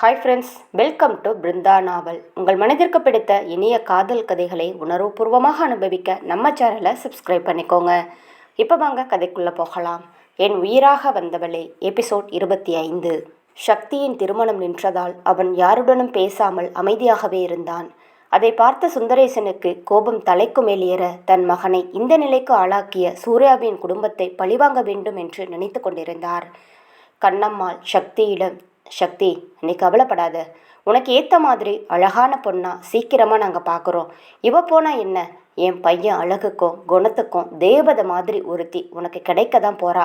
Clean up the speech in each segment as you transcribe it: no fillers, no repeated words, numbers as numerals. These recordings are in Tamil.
Hi friends, welcome to Brindha novel. உங்கள் மனதிற்கு பிடித்த இனிய காதல் கதைகளை உணர்வுபூர்வமாக அனுபவிக்க நம்ம சேனலை சப்ஸ்கிரைப் பண்ணிக்கோங்க. இப்போ வாங்க கதைக்குள்ளே போகலாம். என் உயிராக வந்தவளே, எபிசோட் 25. சக்தியின் திருமணம் நின்றதால் அவன் யாருடனும் பேசாமல் அமைதியாகவே இருந்தான். அதை பார்த்த சுந்தரேசனுக்கு கோபம் தலைக்கு மேல் ஏற தன் மகனை இந்த நிலைக்கு ஆளாக்கிய சூர்யாவின் குடும்பத்தை பழிவாங்க வேண்டும் என்று நினைத்து கொண்டிருந்தார். கண்ணம்மாள் சக்தியிடம், சக்தி, நீ கவலைப்படாத, உனக்கு ஏற்ற மாதிரி அழகான பொண்ணா சீக்கிரமாக நாங்கள் பார்க்குறோம். இவ போனால் என்ன, என் பையன் அழகுக்கும் குணத்துக்கும் தேவதை மாதிரி ஒருத்தி உனக்கு கிடைக்க தான் போறா.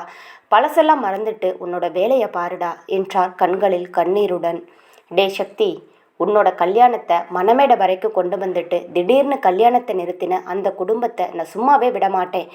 பழசெல்லாம் மறந்துட்டு உன்னோட வேலையை பாருடா என்றார் கண்களில் கண்ணீருடன். டே சக்தி, உன்னோட கல்யாணத்தை மணமேடை வரைக்கும் கொண்டு வந்துட்டு திடீர்னு கல்யாணத்தை நிறுத்தின அந்த குடும்பத்தை நான் சும்மாவே விடமாட்டேன்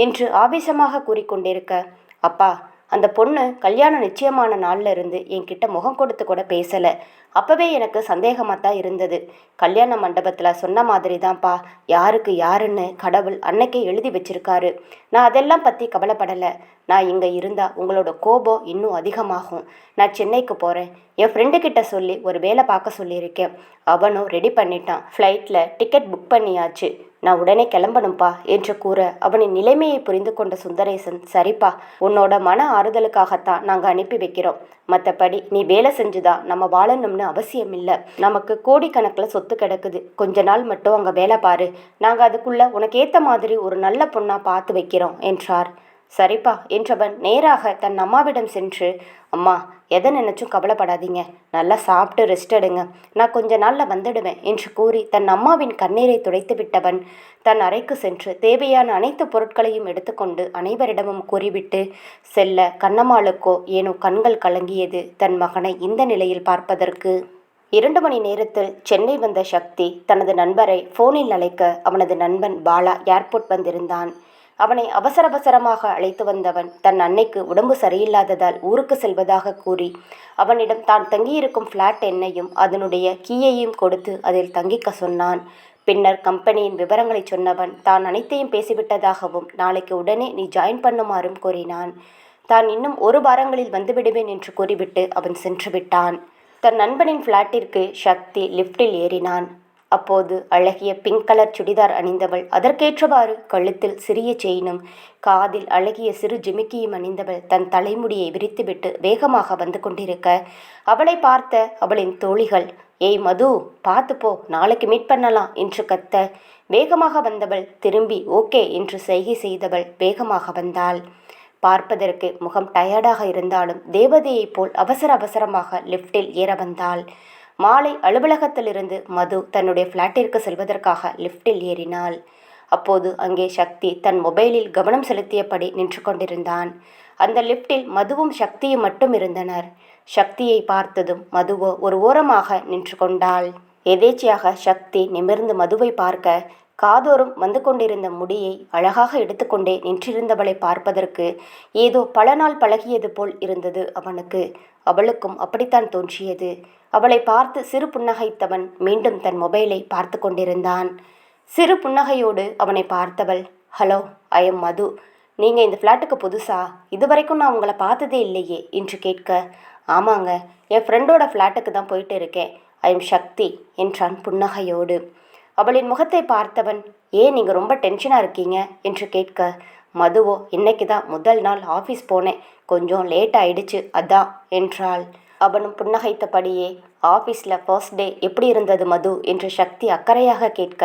என்று ஆவேசமாக கூறிக்கொண்டிருக்க, அப்பா, அந்த பொண்ணு கல்யாணம் நிச்சயமான நாளில் இருந்து என்கிட்ட முகம் கொடுத்து கூட பேசலை. அப்போவே எனக்கு சந்தேகமாக தான் இருந்தது. கல்யாண மண்டபத்தில் சொன்ன மாதிரி தான்ப்பா, யாருக்கு யாருன்னு கடவுள் அன்னைக்கே எழுதி வச்சிருக்காரு. நான் அதெல்லாம் பற்றி கவலைப்படலை. நான் இங்கே இருந்தால் உங்களோட கோபம் இன்னும் அதிகமாகும். நான் சென்னைக்கு போகிறேன். என் ஃப்ரெண்டுக்கிட்ட சொல்லி ஒரு வேலை பார்க்க சொல்லியிருக்கேன். அவனும் ரெடி பண்ணிட்டான். ஃப்ளைட்டில் டிக்கெட் புக் பண்ணியாச்சு. நான் உடனே கிளம்பணும்ப்பா என்று கூற அவனின் நிலைமையை புரிந்து கொண்ட சுந்தரேசன், சரிப்பா, உன்னோட மன ஆறுதலுக்காகத்தான் நாங்கள் அனுப்பி வைக்கிறோம். மற்றபடி நீ வேலை செஞ்சுதான் நம்ம வாழணும்னு அவசியம் இல்லை. நமக்கு கோடிக்கணக்கில் சொத்து கிடக்குது. கொஞ்ச நாள் மட்டும் அங்கே வேலை பாரு. நாங்கள் அதுக்குள்ளே உனக்கு ஏற்ற மாதிரி ஒரு நல்ல பொண்ணாக பார்த்து வைக்கிறோம் என்றார். சரிப்பா என்றவன் நேராக தன் அம்மாவிடம் சென்று, அம்மா, எதை நினைச்சும் கவலைப்படாதீங்க, நல்லா சாப்பிட்டு ரெஸ்ட் எடுங்க, நான் கொஞ்ச நாளில் வந்துடுவேன் என்று கூறி தன் அம்மாவின் கண்ணீரை துடைத்து விட்டவன் தன் அறைக்கு சென்று தேவையான அனைத்து பொருட்களையும் எடுத்துக்கொண்டு அனைவரிடமும் கூறிவிட்டு செல்ல கண்ணம்மாளுக்கோ ஏனோ கண்கள் கலங்கியது தன் மகனை இந்த நிலையில் பார்ப்பதற்கு. 2 மணி நேரத்தில் சென்னை வந்த சக்தி தனது நண்பரை ஃபோனில் அழைக்க அவனது நண்பன் பாலா ஏர்போர்ட் வந்திருந்தான். அவனை அவசரமாக அழைத்து வந்தவன் தன் அன்னைக்கு உடம்பு சரியில்லாததால் ஊருக்கு செல்வதாக கூறி அவனிடம் தான் தங்கியிருக்கும் ஃப்ளாட் எண்ணையும் அதனுடைய கீயையும் கொடுத்து அதில் தங்கிக்க சொன்னான். பின்னர் கம்பெனியின் விவரங்களை சொன்னவன் தான் அனைத்தையும் பேசிவிட்டதாகவும் நாளைக்கு உடனே நீ ஜாயின் பண்ணுமாறும் கூறினான். தான் இன்னும் 1 வாரங்களில் வந்துவிடுவேன் என்று கூறிவிட்டு அவன் சென்று விட்டான். தன் நண்பனின் ஃப்ளாட்டிற்கு சக்தி லிஃப்டில் ஏறினான். அப்போது அழகிய பிங்க் கலர் சுடிதார் அணிந்தவள், அதற்கேற்றவாறு கழுத்தில் சிறிய செயினும் காதில் அழகிய சிறு ஜிமிக்கியும் அணிந்தவள் தன் தலைமுடியை விரித்துவிட்டு வேகமாக வந்து கொண்டிருக்க அவளை பார்த்த அவளின் தோழிகள், ஏய் மது, பார்த்து போ, நாளைக்கு மீட் பண்ணலாம் என்று கத்த வேகமாக வந்தவள் திரும்பி ஓகே என்று செய்கை செய்தவள் வேகமாக வந்தாள். பார்ப்பதற்கு முகம் டயர்டாக இருந்தாலும் தேவதையைப் போல் அவசரமாக லிஃப்டில் ஏற வந்தாள். மாலை அலுவலகத்திலிருந்து மது தன்னுடைய ஃப்ளாட்டிற்கு செல்வதற்காக லிஃப்டில் ஏறினாள். அப்போது அங்கே சக்தி தன் மொபைலில் கவனம் செலுத்தியபடி நின்று கொண்டிருந்தான். அந்த லிஃப்டில் மதுவும் சக்தியும் மட்டும் இருந்தனர். சக்தியை பார்த்ததும் மதுவோ ஒரு ஓரமாக நின்று கொண்டாள். எதேச்சையாக சக்தி நிமிர்ந்து மதுவை பார்க்க காதோறும் வந்து கொண்டிருந்த முடியை அழகாக எடுத்துக்கொண்டே நின்றிருந்தவளை பார்ப்பதற்கு ஏதோ பல நாள் பழகியது போல் இருந்தது அவனுக்கு. அவளுக்கும் அப்படித்தான் தோன்றியது. அவளை பார்த்து சிறு புன்னகைத்தவன் மீண்டும் தன் மொபைலை பார்த்து கொண்டிருந்தான். சிறு புன்னகையோடு அவனை பார்த்தவள், ஹலோ, ஐ எம் மது. நீங்கள் இந்த ஃப்ளாட்டுக்கு புதுசா? இதுவரைக்கும் நான் உங்களை பார்த்ததே இல்லையே என்று கேட்க, ஆமாங்க, என் ஃப்ரெண்டோட ஃப்ளாட்டுக்கு தான் போயிட்டு இருக்கேன். ஐ எம் சக்தி என்றான் புன்னகையோடு. அவளின் முகத்தை பார்த்தவன், ஏன் நீங்கள் ரொம்ப டென்ஷனாக இருக்கீங்க என்று கேட்க, மதுவோ, இன்னைக்கு தான் முதல் நாள் ஆஃபீஸ் போனேன், கொஞ்சம் லேட் ஆயிடுச்சு அதான் என்றாள். அவனும் புன்னகைத்தபடியே, ஆஃபீஸில் ஃபர்ஸ்ட் டே எப்படி இருந்தது மது என்று சக்தி அக்கறையாக கேட்க,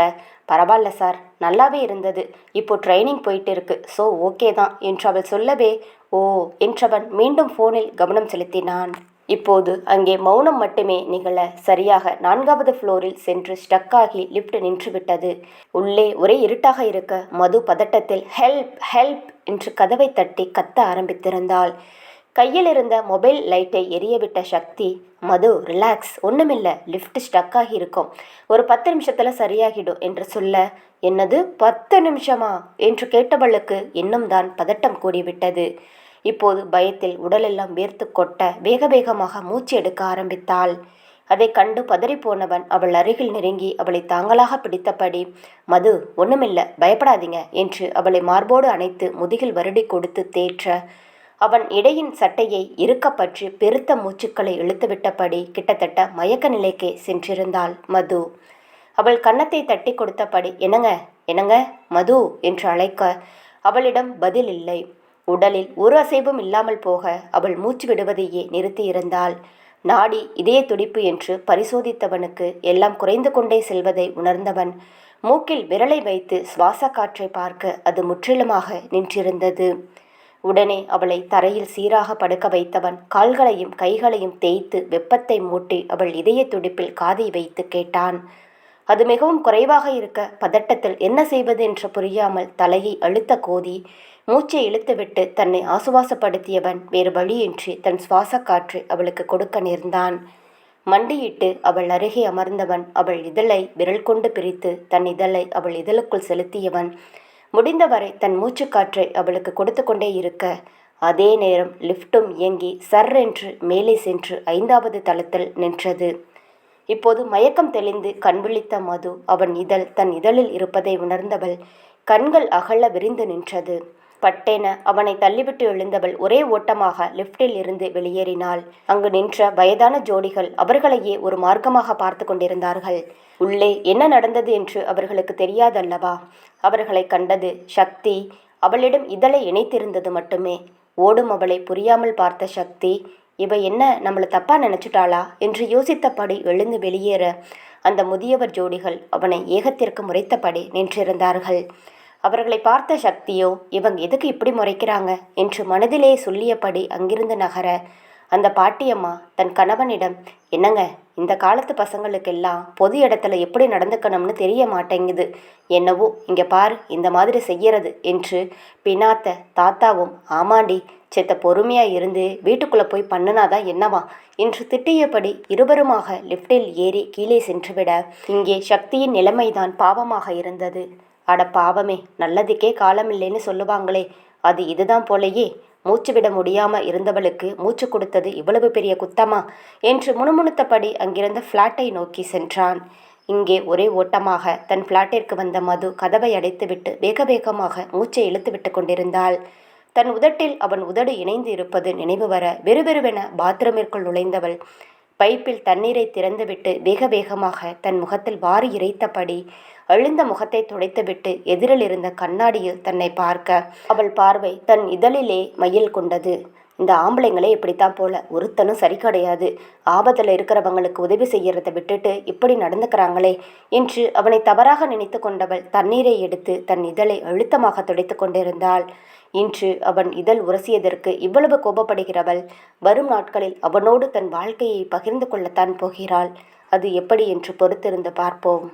பரவாயில்ல சார், நல்லாவே இருந்தது, இப்போ ட்ரைனிங் போயிட்டு இருக்கு, ஸோ ஓகே தான் என்று அவள் சொல்லவே, ஓ என்றவன் மீண்டும் ஃபோனில் கவனம் செலுத்தினான். இப்போது அங்கே மௌனம் மட்டுமே நிகழ சரியாக 4வது ஃப்ளோரில் சென்று ஸ்டக்காகி லிஃப்ட் நின்றுவிட்டது. உள்ளே ஒரே இருட்டாக இருக்க மது பதட்டத்தில் ஹெல்ப் ஹெல்ப் என்று கதவை தட்டி கத்த ஆரம்பித்திருந்தாள். கையில் இருந்த மொபைல் லைட்டை எரியவிட்ட சக்தி, மது ரிலாக்ஸ், ஒன்றுமில்லை, லிஃப்ட் ஸ்டக்காகி இருக்கும், ஒரு 10 நிமிஷத்தில் சரியாகிடும் என்று சொல்ல, என்னது 10 நிமிஷமா என்று கேட்டவளுக்கு இன்னும் தான் பதட்டம் கூடிவிட்டது. இப்போது பயத்தில் உடலெல்லாம் வேர்த்து கொட்ட வேகமாக மூச்சு எடுக்க ஆரம்பித்தாள். அதை கண்டு பதறிப்போனவன் அவள் அருகில் நெருங்கி அவளை தாங்களாக பிடித்தபடி, மது, ஒன்றுமில்லை, பயப்படாதீங்க என்று அவளை மார்போடு அணைத்து முதுகில் வருடி கொடுத்து தேற்ற, அவன் இடையின் சட்டையை இறுக்க பற்றி பெருத்த மூச்சுக்களை இழுத்துவிட்டபடி கிட்டத்தட்ட மயக்க நிலைக்கே சென்றிருந்தாள் மது. அவள் கன்னத்தை தட்டி கொடுத்தபடி என்னங்க என்னங்க மது என்று அழைக்க அவளிடம் பதில் இல்லை. உடலில் ஒரு அசைவும் இல்லாமல் போக அவள் மூச்சு விடுவதையே நிறுத்தியிருந்தாள். நாடி இதய துடிப்பு என்று பரிசோதித்தவனுக்கு எல்லாம் குறைந்து கொண்டே செல்வதை உணர்ந்தவன் மூக்கில் விரலை வைத்து சுவாச காற்றை பார்க்க அது முற்றிலுமாக நின்றிருந்தது. உடனே அவளை தரையில் சீராக படுக்க வைத்தவன் கால்களையும் கைகளையும் தேய்த்து வெப்பத்தை மூட்டி அவள் இதய துடிப்பில் காதை வைத்து கேட்டான். அது மிகவும் குறைவாக இருக்க பதட்டத்தில் என்ன செய்வது என்று புரியாமல் தலையை அழுத்த கோதி மூச்சை இழுத்துவிட்டு தன்னை ஆசுவாசப்படுத்தியவன் வேறு வழியின்றி தன் சுவாச காற்றை அவளுக்கு கொடுக்க நேர்ந்தான். மண்டியிட்டு அவள் அருகே அமர்ந்தவன் அவள் இதழை விரல் கொண்டு பிரித்து தன் இதழை அவள் இதழுக்குள் செலுத்தியவன் முடிந்தவரை தன் மூச்சுக்காற்றை அவளுக்கு கொடுத்து கொண்டே இருக்க அதே நேரம் லிஃப்டும் இயங்கி சர் என்று மேலே சென்று 5வது தளத்தில் நின்றது. இப்போது மயக்கம் தெளிந்து கண் விழித்த மது அவன் இதழ் தன் இதழில் இருப்பதை உணர்ந்தவள் கண்கள் அகல விரிந்து நின்றது. பட்டென அவனை தள்ளிவிட்டு எழுந்தவள் ஒரே ஓட்டமாக லிஃப்டில் இருந்து வெளியேறினாள். அங்கு நின்ற வயதான ஜோடிகள் அவர்களையே ஒரு மார்க்கமாக பார்த்து கொண்டிருந்தார்கள். உள்ளே என்ன நடந்தது என்று அவர்களுக்கு தெரியாதல்லவா? அவர்களை கண்டது சக்தி அவளிடம் இதழை இணைத்திருந்தது மட்டுமே. ஓடும் அவளை புரியாமல் பார்த்த சக்தி இவ என்ன நம்மளை தப்பா நினைச்சிட்டாளா என்று யோசித்தபடி எழுந்து வெளியேற அந்த முதியவர் ஜோடிகள் அவனை ஏகத்திற்கு முறைத்தபடி நின்றிருந்தார்கள். அவர்களை பார்த்த சக்தியோ இவங்க எதுக்கு இப்படி முறைக்கிறாங்க என்று மனதிலே சொல்லியபடி அங்கிருந்து நகர அந்த பாட்டியம்மா தன் கணவனிடம் என்னங்க இந்த காலத்து பசங்களுக்கெல்லாம் பொது இடத்துல எப்படி நடந்துக்கணும்னு தெரிய மாட்டேங்குது, என்னவோ இங்கே பாரு இந்த மாதிரி செய்யறது என்று பினாத்த தாத்தாவும் ஆமாண்டி செத்த பொறுமையா இருந்து வீட்டுக்குள்ளே போய் பண்ணுனாதான் என்னவா என்று திட்டியபடி இருவருமாக லிஃப்டில் ஏறி கீழே சென்றுவிட இங்கே சக்தியின் நிலைமைதான் பாவமாக இருந்தது. அட பாவமே, நல்லதுக்கே காலமில்லைன்னு சொல்லுவாங்களே, அது இதுதான் போலையே. மூச்சு விட முடியாமல் இருந்தவளுக்கு மூச்சு கொடுத்தது இவ்வளவு பெரிய குத்தமா என்று முணுமுணுத்தபடி அங்கிருந்த ஃப்ளாட்டை நோக்கி சென்றான். இங்கே ஒரே ஓட்டமாக தன் ஃப்ளாட்டிற்கு வந்த மது கதவை அடைத்துவிட்டு வேக வேகமாக மூச்சை இழுத்து விட்டு கொண்டிருந்தாள். தன் உதட்டில் அவன் உதடு இணைந்து இருப்பது நினைவு வர வெறுவெறுவென பாத்ரூமிற்குள் நுழைந்தவள் பைப்பில் தண்ணீரை திறந்துவிட்டு வேக வேகமாக தன் முகத்தில் வாரி இறைத்தபடி அழுந்த முகத்தை துடைத்துவிட்டு எதிரில் இருந்த கண்ணாடியில் தன்னை பார்க்க அவள் பார்வை தன் இதழிலே மையல் கொண்டது. இந்த ஆம்பளைங்களே இப்படித்தான் போல, ஒருத்தனும் சரி கிடையாது. ஆபத்தில் இருக்கிறவங்களுக்கு உதவி செய்யறதை விட்டுட்டு இப்படி நடந்துக்கிறாங்களே என்று அவனை தவறாக நினைத்து கொண்டவள் தண்ணீரை எடுத்து தன் இதழை அழுத்தமாக துடைத்து கொண்டிருந்தாள். இன்று அவன் இதழ் உரசியதற்கு இவ்வளவு கோபப்படுகிறவள் வரும் நாட்களில் அவனோடு தன் வாழ்க்கையை பகிர்ந்து கொள்ளத்தான் போகிறாள். அது எப்படி என்று பொறுத்திருந்து பார்ப்போம்.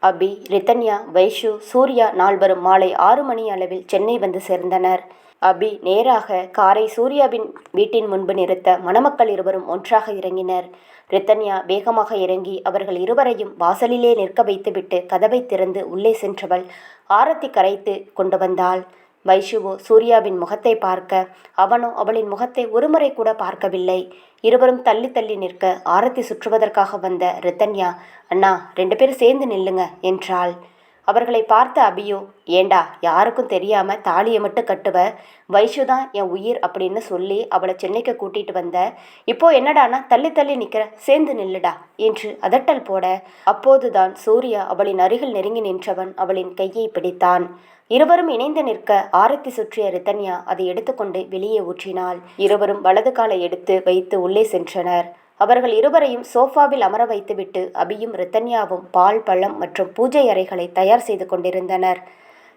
அபி, ரித்தன்யா, வைஷு, சூர்யா நால்வரும் மாலை 6 மணி அளவில் சென்னை வந்து சேர்ந்தனர். அபி நேராக காரை சூர்யாவின் வீட்டின் முன்பு நிறுத்த மணமக்கள் இருவரும் ஒன்றாக இறங்கினர். ரித்தன்யா வேகமாக இறங்கி அவர்கள் இருவரையும் வாசலிலே நிற்க வைத்துவிட்டு கதவை திறந்து உள்ளே சென்றவள் ஆரத்தி கரைத்து கொண்டு வந்தாள். வைஷுவோ சூர்யாவின் முகத்தை பார்க்க அவனோ அவளின் முகத்தை ஒருமுறை கூட பார்க்கவில்லை. இருவரும் தள்ளி தள்ளி நிற்க ஆரத்தி சுற்றுவதற்காக வந்த ரித்தன்யா அண்ணா 2 பேரும் சேர்ந்து நில்லுங்க என்றாள். அவர்களை பார்த்த அபியோ ஏண்டா யாருக்கும் தெரியாம தாலியை மட்டும் கட்டுவ, வைஷுதான் என் உயிர் அப்படின்னு சொல்லி அவளை சென்னைக்கு கூட்டிட்டு வந்த, இப்போ என்னடானா தள்ளி தள்ளி நிற்கிற, சேர்ந்து நில்லுடா என்று அதட்டல் போட அப்போதுதான் சூர்யா அவளின் அருகில் நெருங்கி நின்றவன் அவளின் கையை பிடித்தான். இருவரும் இணைந்து நிற்க ஆரத்தி சுற்றிய ரித்தன்யா அதை எடுத்துக்கொண்டு வெளியே ஊற்றினாள். இருவரும் வலது காலை எடுத்து வைத்து உள்ளே சென்றனர். அவர்கள் இருவரையும் சோஃபாவில் அமர வைத்துவிட்டு அபியும் ரித்தன்யாவும் பால் பழம் மற்றும் பூஜை அறைகளை தயார் செய்து கொண்டிருந்தனர்.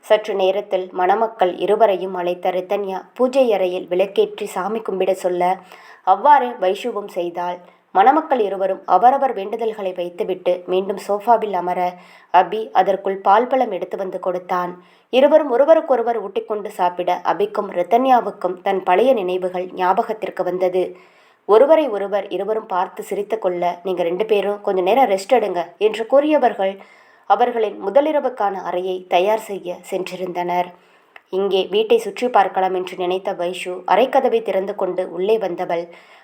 சற்று நேரத்தில் மணமக்கள் இருவரையும் அழைத்த ரித்தன்யா பூஜை அறையில் விளக்கேற்றி சாமி கும்பிட சொல்ல அவ்வாறு வைஷுவும் செய்தாள். மணமக்கள் இருவரும் அவரவர் வேண்டுதல்களை வைத்துவிட்டு மீண்டும் சோஃபாவில் அமர அபி அதற்குள் பால் பழம் எடுத்து வந்து கொடுத்தான். இருவரும் ஒருவருக்கொருவர் ஊட்டிக்கொண்டு சாப்பிட அபிக்கும் ரித்தன்யாவுக்கும் தன் பழைய நினைவுகள் ஞாபகத்திற்கு வந்தது. ஒருவரை ஒருவர் இருவரும் பார்த்து சிரித்து கொள்ள நீங்கள் 2 பேரும் கொஞ்ச நேரம் ரெஸ்ட் எடுங்க என்று கூறியவர்கள் அவர்களின் முதலிரவுக்கான அறையை தயார் செய்ய சென்றிருந்தனர். இங்கே வீட்டை சுற்றி பார்க்கலாம் என்று நினைத்த வைஷு அறைக்கதவை திறந்து கொண்டு உள்ளே வந்தவள்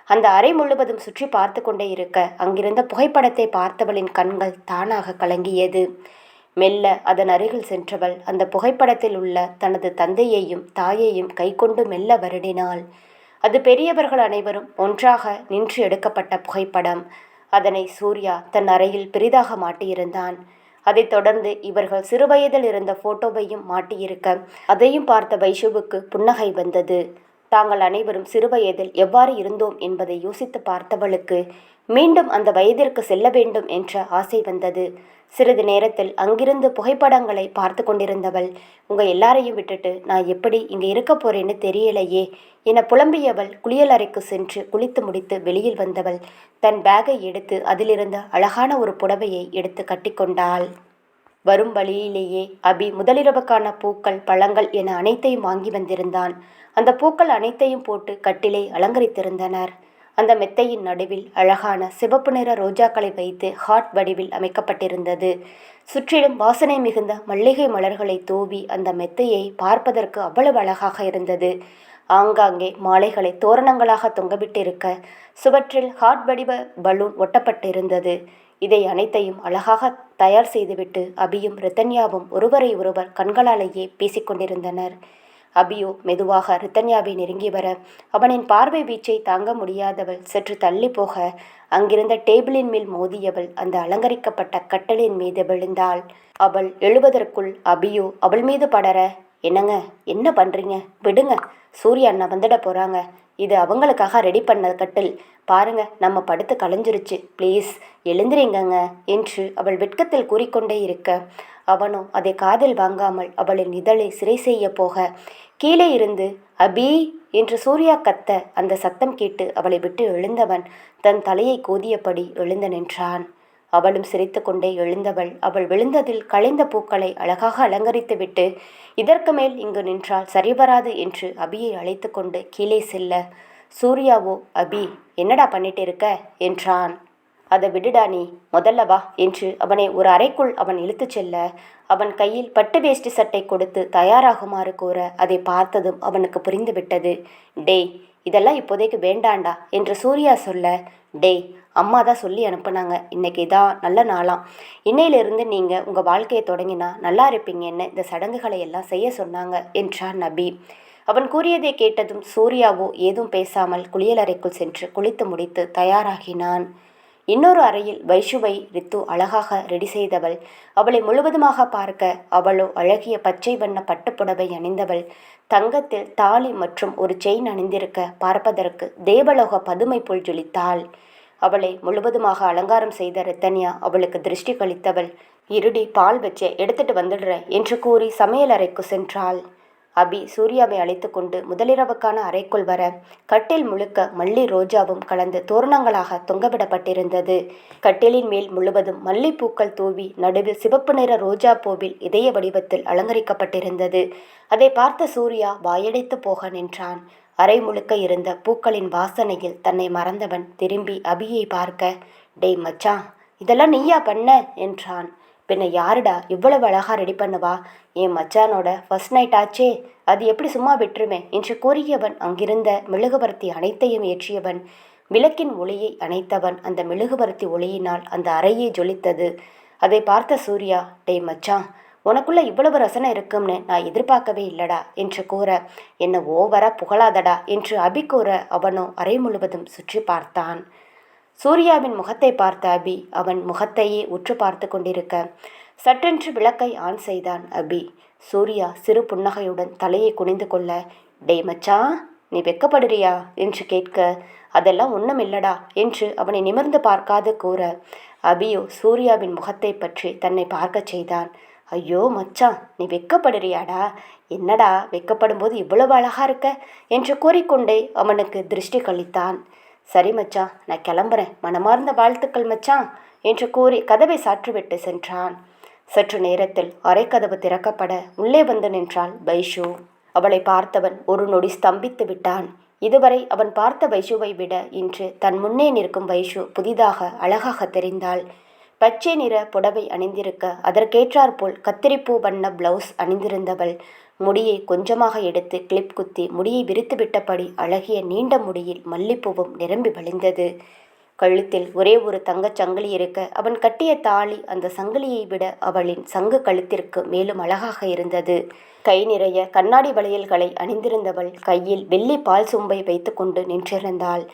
அந்த அறை முழுவதும் சுற்றி பார்த்து கொண்டே இருக்க அங்கிருந்த புகைப்படத்தை பார்த்தவளின் கண்கள் தானாக கலங்கியது. மெல்ல அதன் அருகில் சென்றவள் அந்த புகைப்படத்தில் உள்ள தனது தந்தையையும் தாயையும் கைக்கொண்டு மெல்ல வருடினாள். அது பெரியவர்கள் அனைவரும் ஒன்றாக நின்று எடுக்கப்பட்ட புகைப்படம். அதனை சூர்யா தன் அறையில் பெரிதாக மாட்டியிருந்தான். அதைத் தொடர்ந்து இவர்கள் சிறுவயதில் இருந்த போட்டோவையும் மாட்டியிருக்க அதையும் பார்த்த வைஷுவுக்கு புன்னகை வந்தது. தாங்கள் அனைவரும் சிறுவயதில் எவ்வாறு இருந்தோம் என்பதை யோசித்து பார்த்தவளுக்கு மீண்டும் அந்த வயதிற்கு செல்ல வேண்டும் என்ற ஆசை வந்தது. சிறிது நேரத்தில் அங்கிருந்து புகைப்படங்களை பார்த்து கொண்டிருந்தவள், உங்க எல்லாரையும் விட்டுட்டு நான் எப்படி இங்கே இருக்க போறேன்னு தெரியலையே என புலம்பியவள் குளியல் அறைக்கு சென்று குளித்து முடித்து வெளியில் வந்தவள் தன் பேக்கை எடுத்து அதிலிருந்த அழகான ஒரு புடவையை எடுத்து கட்டிக்கொண்டாள். வரும் வழியிலேயே அபி முதலிரவுக்கான பூக்கள், பழங்கள் என அனைத்தையும் வாங்கி வந்திருந்தான். அந்த பூக்கள் அனைத்தையும் போட்டு கட்டிலை அலங்கரித்திருந்தனர். அந்த மெத்தையின் நடுவில் அழகான சிவப்பு நிற ரோஜாக்களை வைத்து ஹார்ட் வடிவில் அமைக்கப்பட்டிருந்தது. சுற்றிலும் வாசனை மிகுந்த மல்லிகை மலர்களை தூவி அந்த மெத்தையை பார்ப்பதற்கு அவ்வளவு அழகாக இருந்தது. ஆங்காங்கே மாலைகளை தோரணங்களாக தொங்கவிட்டிருக்க சுவற்றில் ஹார்ட் வடிவ பலூன் ஒட்டப்பட்டிருந்தது. இதை அனைத்தையும் அழகாக தயார் செய்துவிட்டு அபியும் ரித்தன்யாவும் ஒருவரை ஒருவர் கண்களாலேயே பேசிக்கொண்டிருந்தனர். அபியோ மெதுவாக ரித்தன்யாவை நெருங்கி வர அவனின் பார்வை வீச்சை தாங்க முடியாதவள் சற்று தள்ளி போக அங்கிருந்த டேபிளின் மேல் மோதியவள் அந்த அலங்கரிக்கப்பட்ட கட்டலின் மீது விழுந்தாள். அவள் எழுவதற்குள் அபியோ அவள் மீது படர, என்னங்க, என்ன பண்றீங்க, விடுங்க, சூர்யா அண்ணா வந்துட போறாங்க, இது அவங்களுக்காக ரெடி பண்ண கட்டில், பாருங்க நம்ம படுத்து கலைஞ்சிருச்சு, ப்ளீஸ் எழுந்திரிங்கங்க என்று அவள் வெட்கத்தில் கூறிக்கொண்டே இருக்க அவனோ அதை காதில் வாங்காமல் அவளின் இதழை சிறை செய்ய போக கீழே இருந்து அபி என்று சூர்யா கத்த அந்த சத்தம் கேட்டு அவளை விட்டு எழுந்தவன் தன் தலையை கோதியபடி எழுந்து நின்றான். அவளும் சிரித்து கொண்டே எழுந்தவள் அவள் விழுந்ததில் களைந்த பூக்களை அழகாக அலங்கரித்துவிட்டு இதற்கு மேல் இங்கு நின்றால் சரிவராது என்று அபியை அழைத்து கொண்டு கீழே செல்ல சூர்யாவோ, அபி என்னடா பண்ணிட்டு இருக்க என்றான். அதை விடுடா, நீ முதல்ல வா என்று அவனை ஒரு அறைக்குள் அவன் இழுத்துச் செல்ல அவன் கையில் பட்டு வேஷ்டி சட்டை கொடுத்து தயாராகுமாறு கூற அதை பார்த்ததும் அவனுக்கு புரிந்துவிட்டது. டேய், இதெல்லாம் இப்போதைக்கு வேண்டாண்டா என்று சூர்யா சொல்ல, டேய், அம்மா தான் சொல்லி அனுப்புனாங்க, இன்னைக்கு இதான் நல்ல நாளாம், இன்னையிலிருந்து நீங்கள் உங்கள் வாழ்க்கையை தொடங்கினா நல்லா இருப்பீங்கன்னு இந்த சடங்குகளை எல்லாம் செய்ய சொன்னாங்க என்றான் நபி. அவன் கூறியதை கேட்டதும் சூர்யாவோ ஏதும் பேசாமல் குளியலறைக்குள் சென்று குளித்து முடித்து தயாராகினான். இன்னொரு அறையில் வைஷுவை ரித்து அழகாக ரெடி செய்தவள். அவளை முழுவதுமாக பார்க்க அவளோ அழகிய பச்சை வண்ண பட்டுப்புடவை அணிந்தவள். தங்கத்தில் தாலி மற்றும் ஒரு செயின் அணிந்திருக்க பார்ப்பதற்கு தேவலோக பதுமை போல் ஜொலித்தாள். அவளை முழுவதுமாக அலங்காரம் செய்த ரித்தன்யா அவளுக்கு திருஷ்டி கழித்தவள். இருடி, பால் வச்சே எடுத்துட்டு வந்துடுறேன் என்று கூறி சமையலறைக்கு சென்றாள். அபி சூர்யாவை அழைத்து கொண்டு முதலிரவுக்கான அறைக்குள் வர கட்டில் முழுக்க மல்லி ரோஜாவும் கலந்து தோரணங்களாக தொங்கவிடப்பட்டிருந்தது. கட்டிலின் மேல் முழுவதும் மல்லிப்பூக்கள் தூவி நடுவில் சிவப்பு நிற ரோஜா பூவில் இதய வடிவத்தில் அலங்கரிக்கப்பட்டிருந்தது. அதை பார்த்த சூர்யா வாயடைத்து போக நின்றான். அறை முழுக்க இருந்த பூக்களின் வாசனையில் தன்னை மறந்தவன் திரும்பி அபியை பார்க்க, டேய் மச்சான், இதெல்லாம் நீயா பண்ண என்றான். பின்ன யாருடா இவ்வளவு அழகா ரெடி பண்ணுவா, என் மச்சானோட ஃபர்ஸ்ட் நைட் ஆச்சே, அது எப்படி சும்மா விட்டுருவேன் என்று கூறியவன் அங்கிருந்த மெழுகுவர்த்தி அனைத்தையும் ஏற்றியவன். விளக்கின் ஒளியை அணைத்தவன் அந்த மெழுகுவர்த்தி ஒளியினால் அந்த அறையே ஜொலித்தது. அதை பார்த்த சூர்யா, டேய் மச்சான், உனக்குள்ள இவ்வளவு ரசனை இருக்கும்னு நான் எதிர்பார்க்கவே இல்லடா என்று கூற, என்ன ஓவரா புகழாதடா என்று அபி கூற அவனோ அறை முழுவதும் சுற்றி பார்த்தான். சூர்யாவின் முகத்தை பார்த்த அபி அவன் முகத்தையே உற்று பார்த்து கொண்டிருக்க சட்டென்று விளக்கை ஆன் செய்தான் அபி. சூர்யா சிறு புன்னகையுடன் தலையை குனிந்து கொள்ள, டேய் மச்சான், நீ வெக்கப்படுறியா என்று கேட்க, அதெல்லாம் ஒன்றும் இல்லடா என்று அவனை நிமிர்ந்து பார்க்காது கூற அபியோ சூர்யாவின் முகத்தை பற்றி தன்னை பார்க்க செய்தான். ஐயோ மச்சான், நீ வெக்கப்படுறியாடா, என்னடா வெக்கப்படும் போது இவ்வளவு அழகா இருக்க என்று கூறிக்கொண்டே அவனுக்கு திருஷ்டி கழித்தான். சரி மச்சான், நான் கிளம்புறேன், மனமார்ந்த வாழ்த்துக்கள் மச்சான் என்று கூறி கதவை சாற்றிவிட்டு சென்றான். சற்று நேரத்தில் அறைக்கதவு திறக்கப்பட உள்ளே வந்து நின்றாள் வைஷு. அவளை பார்த்தவன் ஒரு நொடி ஸ்தம்பித்து விட்டான். இதுவரை அவன் பார்த்த வைஷுவை விட இன்று தன் முன்னே நிற்கும் வைஷு புதிதாக அழகாக தெரிந்தாள். பச்சை நிற புடவை அணிந்திருக்க அதற்கேற்றாற்போல் கத்திரிப்பூ வண்ண பிளவுஸ் அணிந்திருந்தவள் முடியை கொஞ்சமாக எடுத்து கிளிப் குத்தி முடியை விரித்து விட்டபடி அழகிய நீண்ட முடியில் மல்லிப்பூவும் நிரம்பி வழிந்தது. கழுத்தில் ஒரே ஒரு தங்கச் சங்கிலி இருக்க அவன் கட்டிய தாலி அந்த சங்கிலியை விட அவளின் சங்கு கழுத்திற்கு மேலும் அழகாக இருந்தது. கை நிறைய கண்ணாடி வளையல்களை அணிந்திருந்தவள் கையில் வெள்ளி பால் சொம்பை வைத்துக்கொண்டு நின்றிருந்தாள்.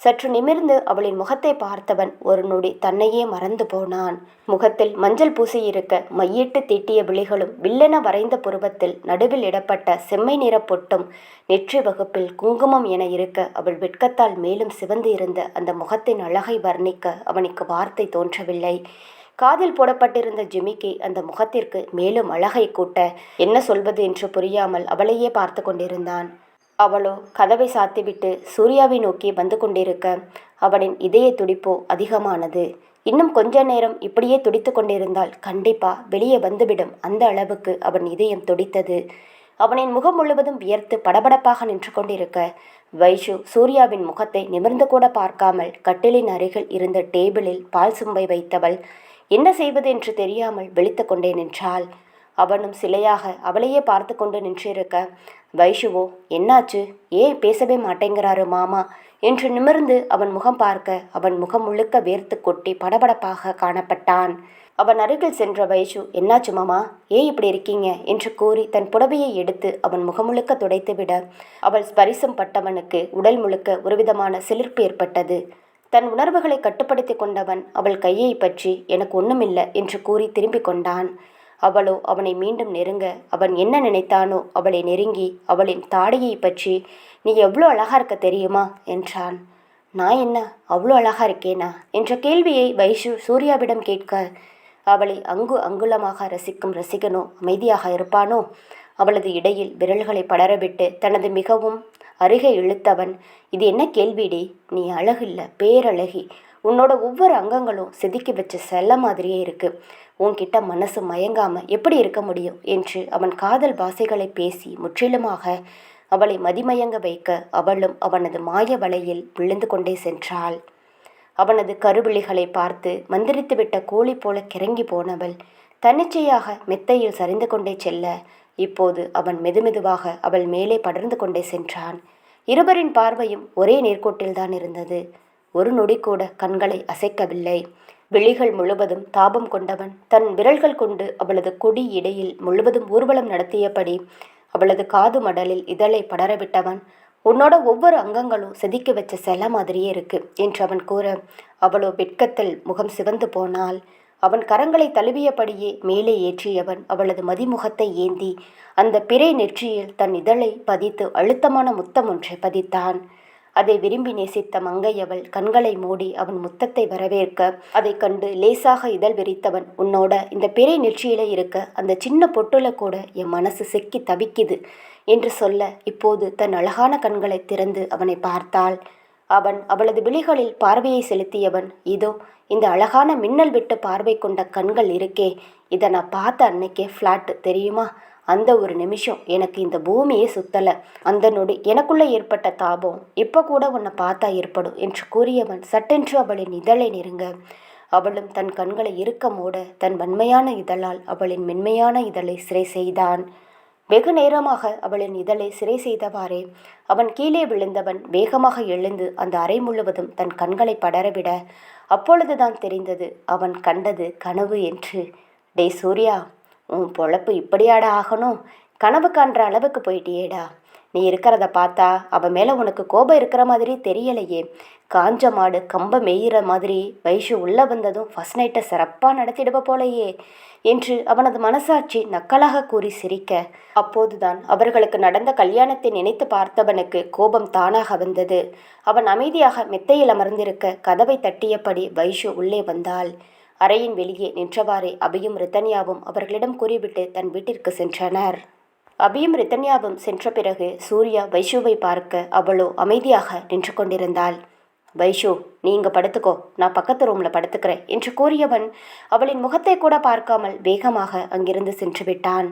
சற்று நிமிர்ந்து அவளின் முகத்தை பார்த்தவன் ஒரு நொடி தன்னையே மறந்து போனான். முகத்தில் மஞ்சள் பூசியிருக்க மையிட்டு தீட்டிய விழிகளும் வில்லென வரைந்த புருவத்தில் நடுவில் இடப்பட்ட செம்மை நிற பொட்டும் நெற்றி வகுப்பில் குங்குமம் என இருக்க அவள் வெட்கத்தால் மேலும் சிவந்து இருந்த அந்த முகத்தின் அழகை வர்ணிக்க அவனுக்கு வார்த்தை தோன்றவில்லை. காதில் போடப்பட்டிருந்த ஜிமிக்கி அந்த முகத்திற்கு மேலும் அழகை கூட்ட என்ன சொல்வது என்று புரியாமல் அவளையே பார்த்து கொண்டிருந்தான். அவளோ கதவை சாத்திவிட்டு சூர்யாவை நோக்கி வந்து கொண்டிருக்க அவனின் இதய துடிப்போ அதிகமானது. இன்னும் கொஞ்ச நேரம் இப்படியே துடித்து கொண்டிருந்தால் கண்டிப்பா வெளியே வந்துவிடும். அந்த அளவுக்கு அவன் இதயம் துடித்தது. அவனின் முகம் முழுவதும் வியர்த்து படபடப்பாக நின்று கொண்டிருக்க வைஷு சூர்யாவின் முகத்தை நிமிர்ந்து கூட பார்க்காமல் கட்டிலின் அருகில் இருந்த டேபிளில் பால் சும்பை வைத்தவள் என்ன செய்வது என்று தெரியாமல் விழித்து கொண்டே நின்றாள். அவனும் சிலையாக அவளையே பார்த்து கொண்டு நின்றிருக்க வைஷுவோ என்னாச்சு, ஏன் பேசவே மாட்டேங்கிறாரு மாமா என்று நிமிர்ந்து அவன் முகம் பார்க்க அவன் முகம் முழுக்க வேர்த்து கொட்டி படபடப்பாக காணப்பட்டான். அவன் அருகில் சென்ற வைஷு என்னாச்சு மாமா, ஏன் இப்படி இருக்கீங்க என்று கூறி தன் புடவையை எடுத்து அவன் முகம் முழுக்க துடைத்துவிட அவள் ஸ்பரிசம் பட்டவனுக்கு உடல் முழுக்க ஒருவிதமான சிலிர்ப்பு ஏற்பட்டது. தன் உணர்வுகளை கட்டுப்படுத்தி கொண்டவன் அவள் கையை பற்றி எனக்கு ஒண்ணுமில்லை என்று கூறி திரும்பிக் கொண்டான். அவளோ அவனை மீண்டும் நெருங்க அவன் என்ன நினைத்தானோ அவளை நெருங்கி அவளின் தாடையை பற்றி நீ எவ்வளோ அழகா இருக்க தெரியுமா என்றான். நான் என்ன அவ்வளோ அழகா இருக்கேனா என்ற கேள்வியை வைஷு சூர்யாவிடம் கேட்க அவளை அங்கு அங்குலமாக ரசிக்கும் ரசிகனோ அமைதியாக இருப்பானோ? அவளது இடையில் விரல்களை படரவிட்டு தனது மிகவும் அருகே இழுத்தவன் இது என்ன கேள்விடி, நீ அழகில்ல பேரழகி, உன்னோட ஒவ்வொரு அங்கங்களும் செதுக்கி வச்ச செல்ல மாதிரியே இருக்கு, உன்கிட்ட மனசு மயங்காம எப்படி இருக்க முடியும் என்று அவன் காதல் பாசைகளை பேசி முற்றிலுமாக அவளை மதிமயங்க வைக்க அவளும் அவனது மாய வலையில் விழுந்து கொண்டே சென்றாள். அவனது கருவிழிகளை பார்த்து மந்திரித்துவிட்ட கோழி போல கிறங்கி போனவள் தன்னிச்சையாக மெத்தையில் சரிந்து கொண்டே செல்ல இப்போது அவன் மெதுமெதுவாக அவள் மேலே படர்ந்து கொண்டே சென்றான். இருவரின் பார்வையும் ஒரே நேர்கோட்டில்தான் இருந்தது. ஒரு நொடி கூட கண்களை அசைக்கவில்லை. விழிகள் முழுவதும் தாபம் கொண்டவன் தன் விரல்கள் கொண்டு அவளது கொடி இடையில் முழுவதும் ஊர்வலம் நடத்தியபடி அவளது காது மடலில் இதழை படரவிட்டவன் உன்னோட ஒவ்வொரு அங்கங்களும் செதுக்கி வச்ச செல மாதிரியே இருக்கு என்று அவன் கூற அவளோ வெட்கத்தில் முகம் சிவந்து போனாள். அவன் கரங்களை தழுவியபடியே மேலே ஏற்றியவன் அவளது மதிமுகத்தை ஏந்தி அந்த பிறை நெற்றியில் தன் இதழை பதித்து அழுத்தமான முத்தம் ஒன்றை பதித்தான். அதை விரும்பி நேசித்த மங்கையவள் கண்களை மூடி அவன் முத்தத்தை வரவேற்க அதை கண்டு லேசாக இதழ் விரித்தவன் உன்னோட இந்த பிறை நெற்றியில இருக்க அந்த சின்ன பொட்டுல கூட என் மனசு செக்கி தவிக்குது என்று சொல்ல இப்போது தன் அழகான கண்களை திறந்து அவனை பார்த்தாள். அவன் அவளது விழிகளில் பார்வையை செலுத்தியவன் இதோ இந்த அழகான மின்னல் விட்டு பார்வை கொண்ட கண்கள் இருக்கே, இதை நான் பார்த்த அன்னைக்கே ஃப்ளாட் தெரியுமா, அந்த ஒரு நிமிஷம் எனக்கு இந்த பூமியே சுத்தலை, அந்த நொடி எனக்குள்ளே ஏற்பட்ட தாபம் இப்போ கூட உன்னை பார்த்தா ஏற்படும் என்று கூறியவன் சட்டென்று அவளின் இதழை நெருங்க அவளும் தன் கண்களை இறுக்க மூட தன் வன்மையான இதழால் அவளின் மென்மையான இதழை சிறை செய்தான். வெகு நேரமாக அவளின் இதழை சிறை செய்தவாறே அவன் கீழே விழுந்தவன் வேகமாக எழுந்து அந்த அறை முழுவதும் தன் கண்களை படரவிட அப்பொழுதுதான் தெரிந்தது அவன் கண்டது கனவு என்று. டே சூர்யா, உன் பொழப்பு இப்படியாடா ஆகணும், கனவு காண்ற அளவுக்கு போயிட்டியேடா. நீ இருக்கிறத பார்த்தா அவன் மேலே உனக்கு கோபம் இருக்கிற மாதிரி தெரியலையே, காஞ்ச மாடு கம்ப மேயிற மாதிரி வைஷு உள்ளே வந்ததும் ஃபர்ஸ்ட் நைட்டை சிறப்பாக நடத்திடுவ போலையே என்று அவனது மனசாட்சி நக்கலாக கூறி சிரிக்க அப்போதுதான் அவர்களுக்கு நடந்த கல்யாணத்தை நினைத்து பார்த்தவனுக்கு கோபம் தானாக வந்தது. அவன் அமைதியாக மெத்தையில் அமர்ந்திருக்க கதவை தட்டியபடி வைஷு உள்ளே வந்தாள். அறையின் வெளியே நின்றவாறே அபியும் ரித்தன்யாவும் அவர்களிடம் கூறிவிட்டு தன் வீட்டிற்கு சென்றனர். அபியும் ரித்தன்யாவும் சென்ற பிறகு சூர்யா வைஷுவை பார்க்க அவளோ அமைதியாக நின்று கொண்டிருந்தாள். வைஷு, நீ இங்கே படுத்துக்கோ, நான் பக்கத்து ரூமில் படுத்துக்கிறேன் என்று கூறியவன் அவளின் முகத்தை கூட பார்க்காமல் வேகமாக அங்கிருந்து சென்று விட்டான்.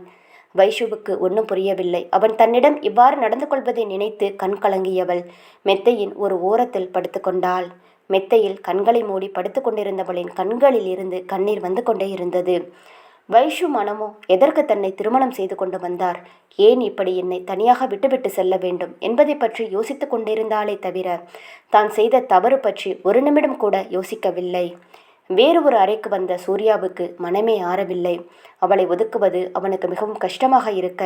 வைஷுவுக்கு ஒன்றும் புரியவில்லை. அவன் தன்னிடம் இவ்வாறு நடந்து கொள்வதை நினைத்து கண் கலங்கியவள் மெத்தையின் ஒரு ஓரத்தில் படுத்து கொண்டாள். மெத்தையில் கண்களை மூடி படுத்து கொண்டிருந்தவளின் கண்களில் இருந்து கண்ணீர் வந்து கொண்டே இருந்தது. வைஷு மனமோ எதற்கு தன்னை திருமணம் செய்து கொண்டு வந்தார், ஏன் இப்படி என்னை தனியாக விட்டுவிட்டு செல்ல வேண்டும் என்பதை பற்றி யோசித்து கொண்டிருந்தாலே தவிர தான் செய்த தவறு பற்றி ஒரு நிமிடம் கூட யோசிக்கவில்லை. வேறு ஒரு அறைக்கு வந்த சூர்யாவுக்கு மனமே ஆறவில்லை. அவளை ஒதுக்குவது அவனுக்கு மிகவும் கஷ்டமாக இருக்க,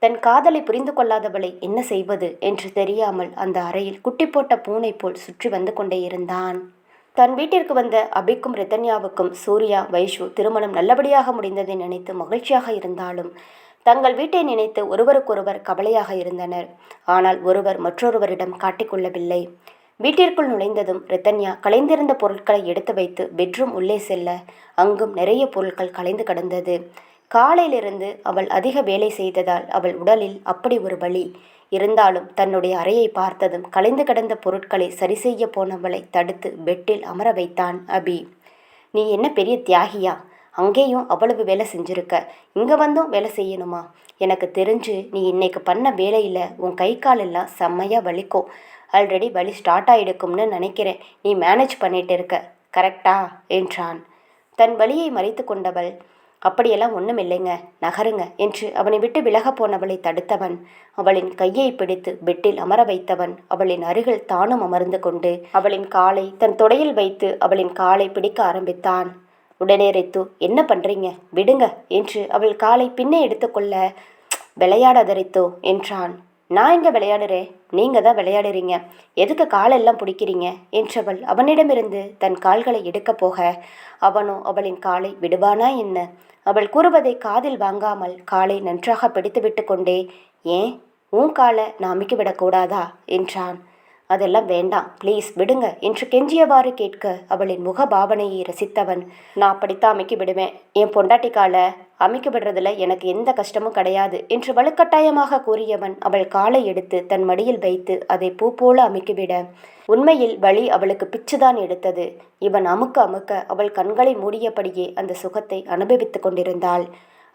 தன் காதலை புரிந்து கொள்ளாதவளை என்ன செய்வது என்று தெரியாமல் அந்த அறையில் குட்டி போட்ட பூனை போல் சுற்றி வந்து கொண்டே இருந்தான். தன் வீட்டிற்கு வந்த அபிக்கும் ரிதன்யாவுக்கும் சூர்யா வைஷு திருமணம் நல்லபடியாக முடிந்ததை நினைத்து மகிழ்ச்சியாக இருந்தாலும் தங்கள் வீட்டை நினைத்து ஒருவருக்கொருவர் கவலையாக இருந்தனர். ஆனால் ஒருவர் மற்றொருவரிடம் காட்டிக்கொள்ளவில்லை. வீட்டிற்குள் நுழைந்ததும் ரிதன்யா கலைந்திருந்த பொருட்களை எடுத்து வைத்து பெட்ரூம் உள்ளே செல்ல அங்கும் நிறைய பொருட்கள் கலைந்து கிடந்தது. காலையிலிருந்து அவள் அதிக வேலை செய்ததால் அவள் உடலில் அப்படி ஒரு வலி இருந்தாலும் தன்னுடைய அறையை பார்த்ததும் கலைந்து கிடந்த பொருட்களை சரி செய்ய போனவளை தடுத்து பெட்டில் அமர வைத்தான் அபி. நீ என்ன பெரிய தியாகியா? அங்கேயும் அவ்வளவு வேலை செஞ்சிருக்க, இங்கே வந்தும் வேலை செய்யணுமா? எனக்கு தெரிஞ்சு நீ இன்னைக்கு பண்ண வேலையில் உன் கை காலெல்லாம் செம்மையாக வலிக்கும். ஆல்ரெடி வலி ஸ்டார்ட் ஆகிடுக்கும்னு நினைக்கிறேன். நீ மேனேஜ் பண்ணிட்டு இருக்க, கரெக்டா என்றான். தன் வலியை மறைத்து கொண்டவள், அப்படியெல்லாம் ஒன்றும் இல்லைங்க, நகருங்க என்று அவனை விட்டு விலக போனவளை தடுத்தவன் அவளின் கையை பிடித்து பெட்டில் அமர வைத்தவன் அவளின் அருகில் தானும் அமர்ந்து கொண்டு அவளின் காலை தன் தொடையில் வைத்து அவளின் காலை பிடிக்க ஆரம்பித்தான். உடனே ரித்து, என்ன பண்ணுறீங்க, விடுங்க என்று அவள் காலை பின்னே எடுத்துக்கொள்ள, விளையாடாத ரித்து என்றான். நான் இங்கே விளையாடுறேன், நீங்கள் தான் விளையாடுறீங்க, எதுக்கு காலெல்லாம் பிடிக்கிறீங்க என்றவள் அவனிடமிருந்து தன் கால்களை எடுக்கப் போக அவனோ அவளின் காலை விடுவானா என்ன? அவள் கூறுவதை காதில் வாங்காமல் காலை நன்றாக பிடித்துவிட்டு கொண்டே, ஏன் உன் காலை நான் அமுக்கி விடக்கூடாதா என்றான். அதெல்லாம் வேண்டாம், ப்ளீஸ் விடுங்க என்று கெஞ்சியவாறு கேட்க அவளின் முக பாவனையை ரசித்தவன், நான் அப்படித்தான் அமுக்கி விடுவேன், என் பொண்டாட்டி காலை அமுக்கி விடுறதுல எனக்கு எந்த கஷ்டமும் கிடையாது என்று வலுக்கட்டாயமாக கூறியவன் அவள் காலை எடுத்து தன் மடியில் வைத்து அதை பூ போல அமுக்கிவிட உண்மையில் வலி அவளுக்கு பிச்சுதான் எடுத்தது. இவன் அமுக்க அமுக்க அவள் கண்களை மூடியபடியே அந்த சுகத்தை அனுபவித்து கொண்டிருந்தாள்.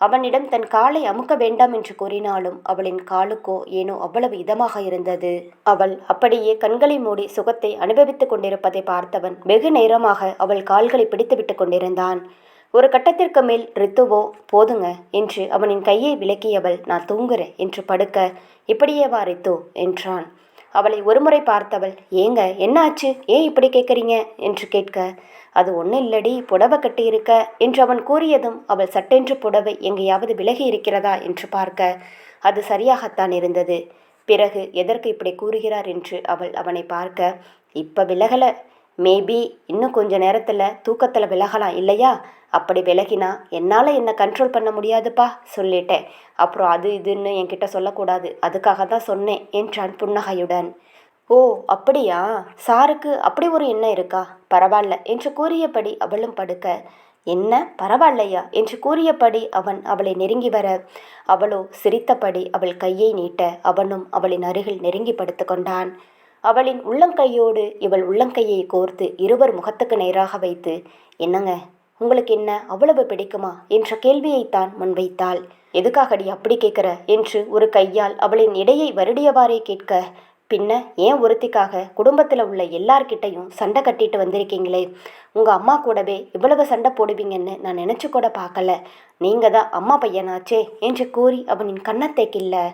அவனிடம் தன் காலை அமுக்க வேண்டாம் என்று கூறினாலும் அவளின் காலுக்கோ ஏனோ அவ்வளவு இதமாக இருந்தது. அவள் அப்படியே கண்களை மூடி சுகத்தை அனுபவித்துக் கொண்டிருப்பதை பார்த்தவன் வெகு நேரமாக அவள் கால்களை பிடித்துவிட்டு கொண்டிருந்தான். ஒரு கட்டத்திற்கு மேல் ரித்துவோ போதுங்க என்று அவனின் கையை விலக்கியவள், நான் தூங்குறேன் என்று படுக்க, இப்படியேவா ரித்து என்றான். அவளை ஒருமுறை பார்த்தவள், ஏங்க என்ன ஆச்சு, ஏன் இப்படி கேட்குறீங்க என்று கேட்க, அது ஒன்றும் இல்லடி, புடவை கட்டியிருக்க என்று அவன் கூறியதும் அவள் சட்டென்று புடவை எங்கேயாவது விலகி இருக்கிறதா என்று பார்க்க அது சரியாகத்தான் இருந்தது. பிறகு எதற்கு இப்படி கூறுகிறார் என்று அவள் அவனை பார்க்க, இப்போ விலகலை, மேபி இன்னும் கொஞ்ச நேரத்தில் தூக்கத்தில் விலகலாம் இல்லையா? அப்படி விலகினா என்னால் என்னை கண்ட்ரோல் பண்ண முடியாதுப்பா, சொல்லிட்டேன். அப்புறம் அது இதுன்னு என்கிட்ட சொல்லக்கூடாது, அதுக்காக தான் சொன்னேன் என்றான் புன்னகையுடன். ஓ அப்படியா, சாருக்கு அப்படி ஒரு எண்ணம் இருக்கா, பரவாயில்ல என்று கூறியபடி அவளும் படுக்க, என்ன பரவாயில்லையா என்று கூறியபடி அவன் அவளை நெருங்கி வர அவளோ சிரித்தபடி அவள் கையை நீட்ட அவனும் அவளின் அருகில் நெருங்கி படுத்து கொண்டான். அவளின் உள்ளங்கையோடு இவள் உள்ளங்கையை கோர்த்து இருவர் முகத்துக்கு நேராக வைத்து, என்னங்க உங்களுக்கு என்ன அவ்வளவு பிடிக்குமா என்ற கேள்வியைத்தான் முன்வைத்தாள். எதுக்காகடி அப்படி கேட்குற என்று ஒரு கையால் அவளின் இடையை வருடியவாறே கேட்க, பின்ன ஏன் ஒருத்திக்காக குடும்பத்தில் உள்ள எல்லார்கிட்டையும் சண்டை கட்டிட்டு வந்திருக்கீங்களே, உங்கள் அம்மா கூடவே இவ்வளவு சண்டை போடுவீங்கன்னு நான் நினச்சி கூட பார்க்கல, நீங்கள் தான் அம்மா பையனாச்சே என்று கூறி அவனின் கன்னத்தை கிள்ள,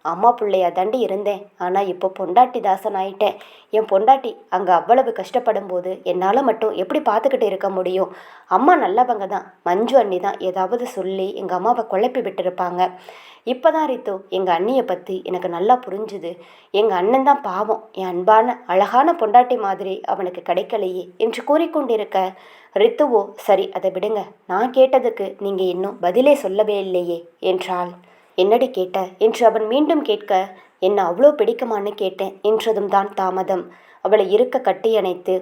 அம்மா பிள்ளையா தாண்டி இருந்தேன், ஆனால் இப்போ பொண்டாட்டி தாசன் ஆயிட்டேன். என் பொண்டாட்டி அங்கே அவ்வளவு கஷ்டப்படும் போது என்னால் மட்டும் எப்படி பார்த்துக்கிட்டு இருக்க முடியும்? அம்மா நல்லவங்க தான், மஞ்சு அண்ணி தான் ஏதாவது சொல்லி எங்கள் அம்மாவை குழப்பி விட்டுருப்பாங்க. இப்போ தான் ரித்து எங்கள் அண்ணியை பற்றி எனக்கு நல்லா புரிஞ்சுது. எங்கள் அண்ணன் தான் பாவம், என் அன்பான அழகான பொண்டாட்டி மாதிரி அவனுக்கு கிடைக்கலையே என்று கூறிக்கொண்டிருக்க, ரித்துவோ சரி அதை விடுங்க, நான் கேட்டதுக்கு நீங்கள் இன்னும் பதிலே சொல்லவே இல்லையே என்றாள். என்னடி கேட்ட என்று அவன் மீண்டும் கேட்க, என்ன அவ்வளோ பிடிக்குமான்னு கேட்டேன் என்றதும் தான் தாமதம். அவளை இருக்க கட்டி அணைத்து,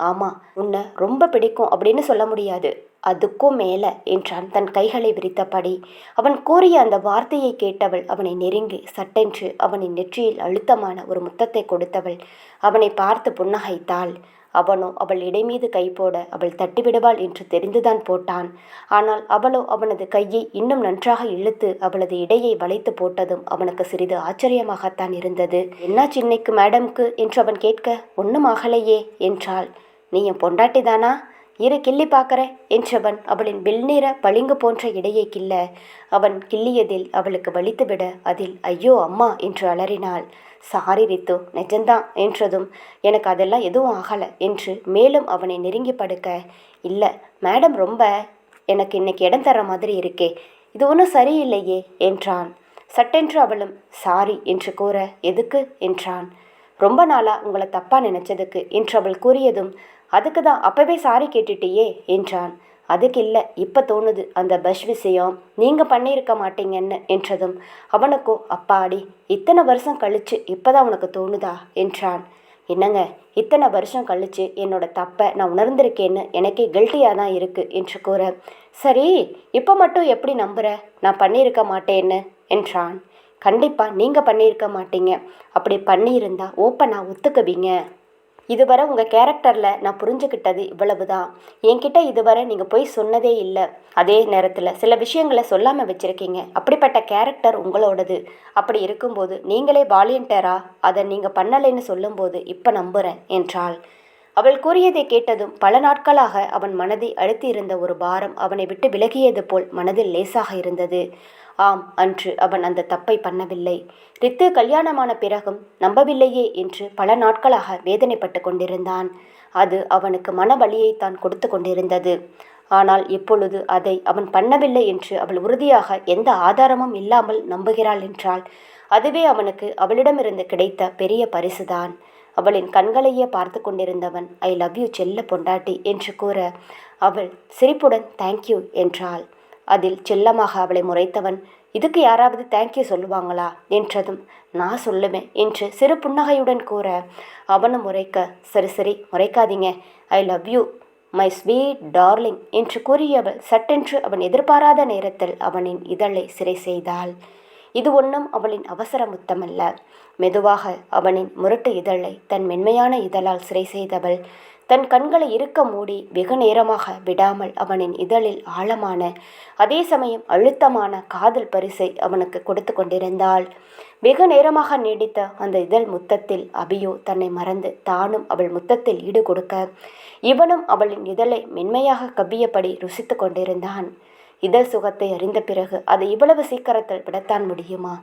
ஆமாம் உன்னை ரொம்ப பிடிக்கும் அப்படின்னு சொல்ல முடியாது, அதுக்கும் மேலே என்றான் தன் கைகளை விரித்தபடி. அவன் கூறிய அந்த வார்த்தையை கேட்டவள் அவனை நெருங்கி சட்டென்று அவனின் நெற்றியில் அழுத்தமான ஒரு முத்தத்தை கொடுத்தவள் அவனை பார்த்து புன்னகைத்தாள். அவனோ அவள் இடைமீது கை போட அவள் தட்டிவிடுவாள் என்று தெரிந்துதான் போட்டான். ஆனால் அவளோ அவனது கையை இன்னும் நன்றாக இழுத்து அவளது இடையை வளைத்து போட்டதும் அவனுக்கு சிறிது ஆச்சரியமாகத்தான் இருந்தது. என்னாச்சு இன்னைக்கு மேடம்க்கு என்று அவன் கேட்க, ஒன்றும் ஆகலையே என்றாள். நீ என் பொண்டாட்டி தானா? இரு கிள்ளி பார்க்கறேன் என்றவன் அவளின் வெள்நிற பளிங்கு போன்ற இடையை கிள்ள அவன் கிள்ளியதில் அவளுக்கு வலித்துவிட அதில் ஐயோ அம்மா என்று அலறினாள். சாரி ரித்து, நிஜந்தான் என்றதும் எனக்கு அதெல்லாம் எதுவும் ஆகலை என்று மேலும் அவனை நெருங்கி படுக்க, இல்லை மேடம் ரொம்ப எனக்கு இன்னைக்கு இடம் தர மாதிரி இருக்கே, இது ஒன்றும் சரியில்லையே என்றான். சட்டென்று அவளும் சாரி என்று கூற எதுக்கு என்றான். ரொம்ப நாளா உங்களை தப்பா நினைச்சதுக்கு என்று அவள் கூறியதும் அதுக்கு தான் அப்பவே சாரி கேட்டுட்டியே என்றான். அதுக்கு இல்லை, இப்போ தோணுது அந்த பஸ் விஷயம் நீங்கள் பண்ணியிருக்க மாட்டீங்கன்னு என்றதும் அவனுக்கோ அப்பாடி இத்தனை வருஷம் கழிச்சு இப்போதான் உனக்கு தோணுதா என்றான். என்னங்க, இத்தனை வருஷம் கழிச்சு என்னோட தப்பை நான் உணர்ந்திருக்கேன்னு எனக்கே கில்ட்டியாக தான் இருக்குது என்று கூற, சரி இப்போ மட்டும் எப்படி நம்புகிற நான் பண்ணியிருக்க மாட்டேன்னு என்றான். கண்டிப்பாக நீங்கள் பண்ணியிருக்க மாட்டீங்க, அப்படி பண்ணியிருந்தா ஓப்பனாக ஒத்துக்குவீங்க. இதுவரை உங்கள் கேரக்டரில் நான் புரிஞ்சுக்கிட்டது இவ்வளவு தான். என்கிட்ட இதுவரை நீங்கள் போய் சொன்னதே இல்லை. அதே நேரத்தில் சில விஷயங்களை சொல்லாமல் வச்சுருக்கீங்க. அப்படிப்பட்ட கேரக்டர் உங்களோடது. அப்படி இருக்கும்போது நீங்களே வாலியண்டராக அதை நீங்கள் பண்ணலைன்னு சொல்லும்போது இப்போ நம்புகிறேன் என்றாள். அவள் கூறியதை கேட்டதும் பல நாட்களாக அவன் மனதை அழுத்தி இருந்த ஒரு பாரம் அவனை விட்டு விலகியது போல் மனதில் லேசாக இருந்தது. ஆம், அன்று அவன் அந்த தப்பை பண்ணவில்லை. ரித்து கல்யாணமான பிறகும் நம்பவில்லையே என்று பல நாட்களாக வேதனைப்பட்டு கொண்டிருந்தான். அது அவனுக்கு மன வலியைத்தான் கொடுத்து கொண்டிருந்தது. ஆனால் இப்பொழுது அதை அவன் பண்ணவில்லை என்று அவள் உறுதியாக எந்த ஆதாரமும் இல்லாமல் நம்புகிறாள் என்றால் அதுவே அவனுக்கு அவளிடமிருந்து கிடைத்த பெரிய பரிசுதான். அவளின் கண்களையே பார்த்து கொண்டிருந்தவன் ஐ லவ் யூ செல்ல பொண்டாட்டி என்று கூற அவள் சிரிப்புடன் தேங்க்யூ என்றாள். அதில் செல்லமாக அவளை முறைத்தவன் இதுக்கு யாராவது தேங்க்யூ சொல்லுவாங்களா என்றதும் நான் சொல்லுவேன் என்று சிறு புன்னகையுடன் கூற அவனும் முறைக்க சரி சரி முறைக்காதீங்க, I love you my sweet darling என்று கூறியவள் சட்டென்று அவன் எதிர்பாராத நேரத்தில் அவனின் இதழை சிறை செய்தாள். இது ஒன்றும் அவளின் அவசர முத்தமல்ல. மெதுவாக அவனின் முரட்டு இதழை தன் மென்மையான இதழால் சிறை செய்தவள் தன் கண்களை இறுக்க மூடி வெகு நேரமாக விடாமல் அவனின் இதழில் ஆழமான அதே சமயம் அழுத்தமான காதல் பரிசை அவனுக்கு கொடுத்து கொண்டிருந்தாள். வெகு நேரமாக நீடித்த அந்த இதழ் முத்தத்தில் அபியோ தன்னை மறந்து தானும் அவள் முத்தத்தில் ஈடு கொடுக்க இவனும் அவளின் இதழை மென்மையாக கவ்வியபடி ருசித்து கொண்டிருந்தான். இதழ் சுகத்தை அறிந்த பிறகு அதை இவ்வளவு சீக்கிரத்தில் விடத்தான் முடியுமா?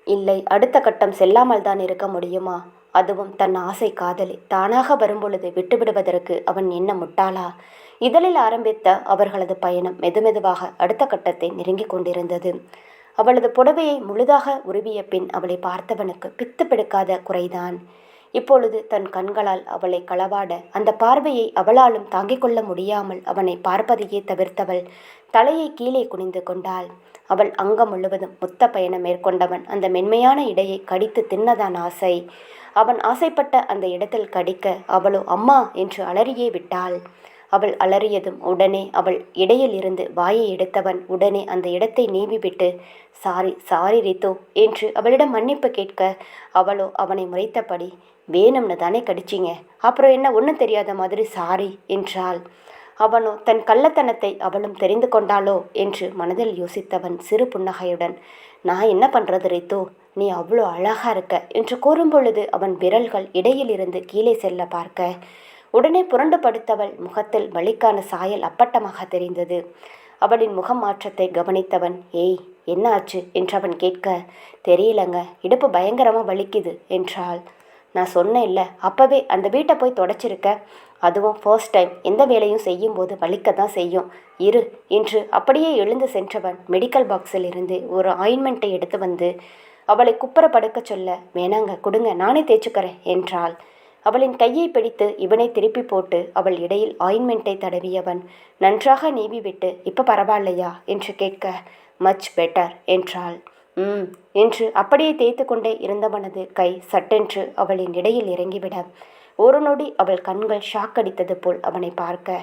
இல்லை, அடுத்த கட்டம் செல்லாமல் தான் இருக்க முடியுமா? அதுவும் தன் ஆசை காதலி தானாக வரும்பொழுது விட்டுவிடுவதற்கு அவன் என்ன முட்டாளா? இதழில் ஆரம்பித்த அவர்களது பயணம் மெதுமெதுவாக அடுத்த கட்டத்தை நெருங்கி கொண்டிருந்தது. அவளது புடவையை முழுதாக உருவிய பின் அவளை பார்த்தவனுக்கு பித்து பிடிக்காத குறைதான். இப்பொழுது தன் கண்களால் அவளை களவாட அந்த பார்வையை அவளாலும் தாங்கிக் கொள்ள முடியாமல் அவனை பார்ப்பதையே தவிர்த்தவள் தலையை கீழே குனிந்து கொண்டாள். அவள் அங்கம் முழுவதும் முத்த பயணம் மேற்கொண்டவன் அந்த மென்மையான இடையை கடித்து தின்னதான் ஆசை. அவன் ஆசைப்பட்ட அந்த இடத்தில் கடிக்க அவளோ அம்மா என்று அலறியே விட்டாள். அவள் அலறியதும் உடனே அவள் இடையில் இருந்து வாயை எடுத்தவன் உடனே அந்த இடத்தை நீவிவிட்டு சாரி சாரி ரித்து என்று அவளிடம் மன்னிப்பு கேட்க அவளோ அவனை முறைத்தபடி வேணும்னு தானே கடிச்சிங்க, அப்புறம் என்ன ஒன்றும் தெரியாத மாதிரி சாரி என்றாள். அவனோ தன் கள்ளத்தனத்தை அவளும் தெரிந்து கொண்டாளோ என்று மனதில் யோசித்தவன் சிறு புன்னகையுடன் நான் என்ன பண்ணுறது ரித்து, நீ அவ்வளோ அழகா இருக்க என்று கூறும்பொழுது அவன் விரல்கள் இடையில் இருந்து கீழே செல்ல பார்க்க உடனே புரண்டு படுத்தவள் முகத்தில் வலிக்கான சாயல் அப்பட்டமாக தெரிந்தது. அவளின் முகம் மாற்றத்தை கவனித்தவன் ஏய் என்ன ஆச்சு என்றவன் கேட்க தெரியலங்க, இடுப்பு பயங்கரமாக வலிக்குது என்றாள். நான் சொன்னேன் இல்லை, அப்போவே அந்த வீட்டை போய் தொடச்சிருக்க, அதுவும் ஃபர்ஸ்ட் டைம் எந்த வேலையும் செய்யும்போது வலிக்க தான் செய்யும், இரு என்று அப்படியே எழுந்து சென்றவன் மெடிக்கல் பாக்ஸில் இருந்து ஒரு ஆயின்மெண்ட்டை எடுத்து வந்து அவளை குப்புற படுக்க சொல்ல வேணாங்க கொடுங்க நானே தேய்ச்சிக்கிறேன் என்றாள். அவளின் கையை பிடித்து இவனை திருப்பி போட்டு அவள் இடையில் ஆயின்மெண்ட்டை தடவியவன் நன்றாக நீவிவிட்டு இப்போ பரவாயில்லையா என்று கேட்க மச் பெட்டர் என்றாள். என்று அப்படியே தேய்த்து கொண்டே இருந்தவனது கை சட்டென்று அவளின் இடையில் இறங்கிவிட ஒரு நொடி அவள் கண்கள் ஷாக் அடித்தது போல் அவனை பார்க்க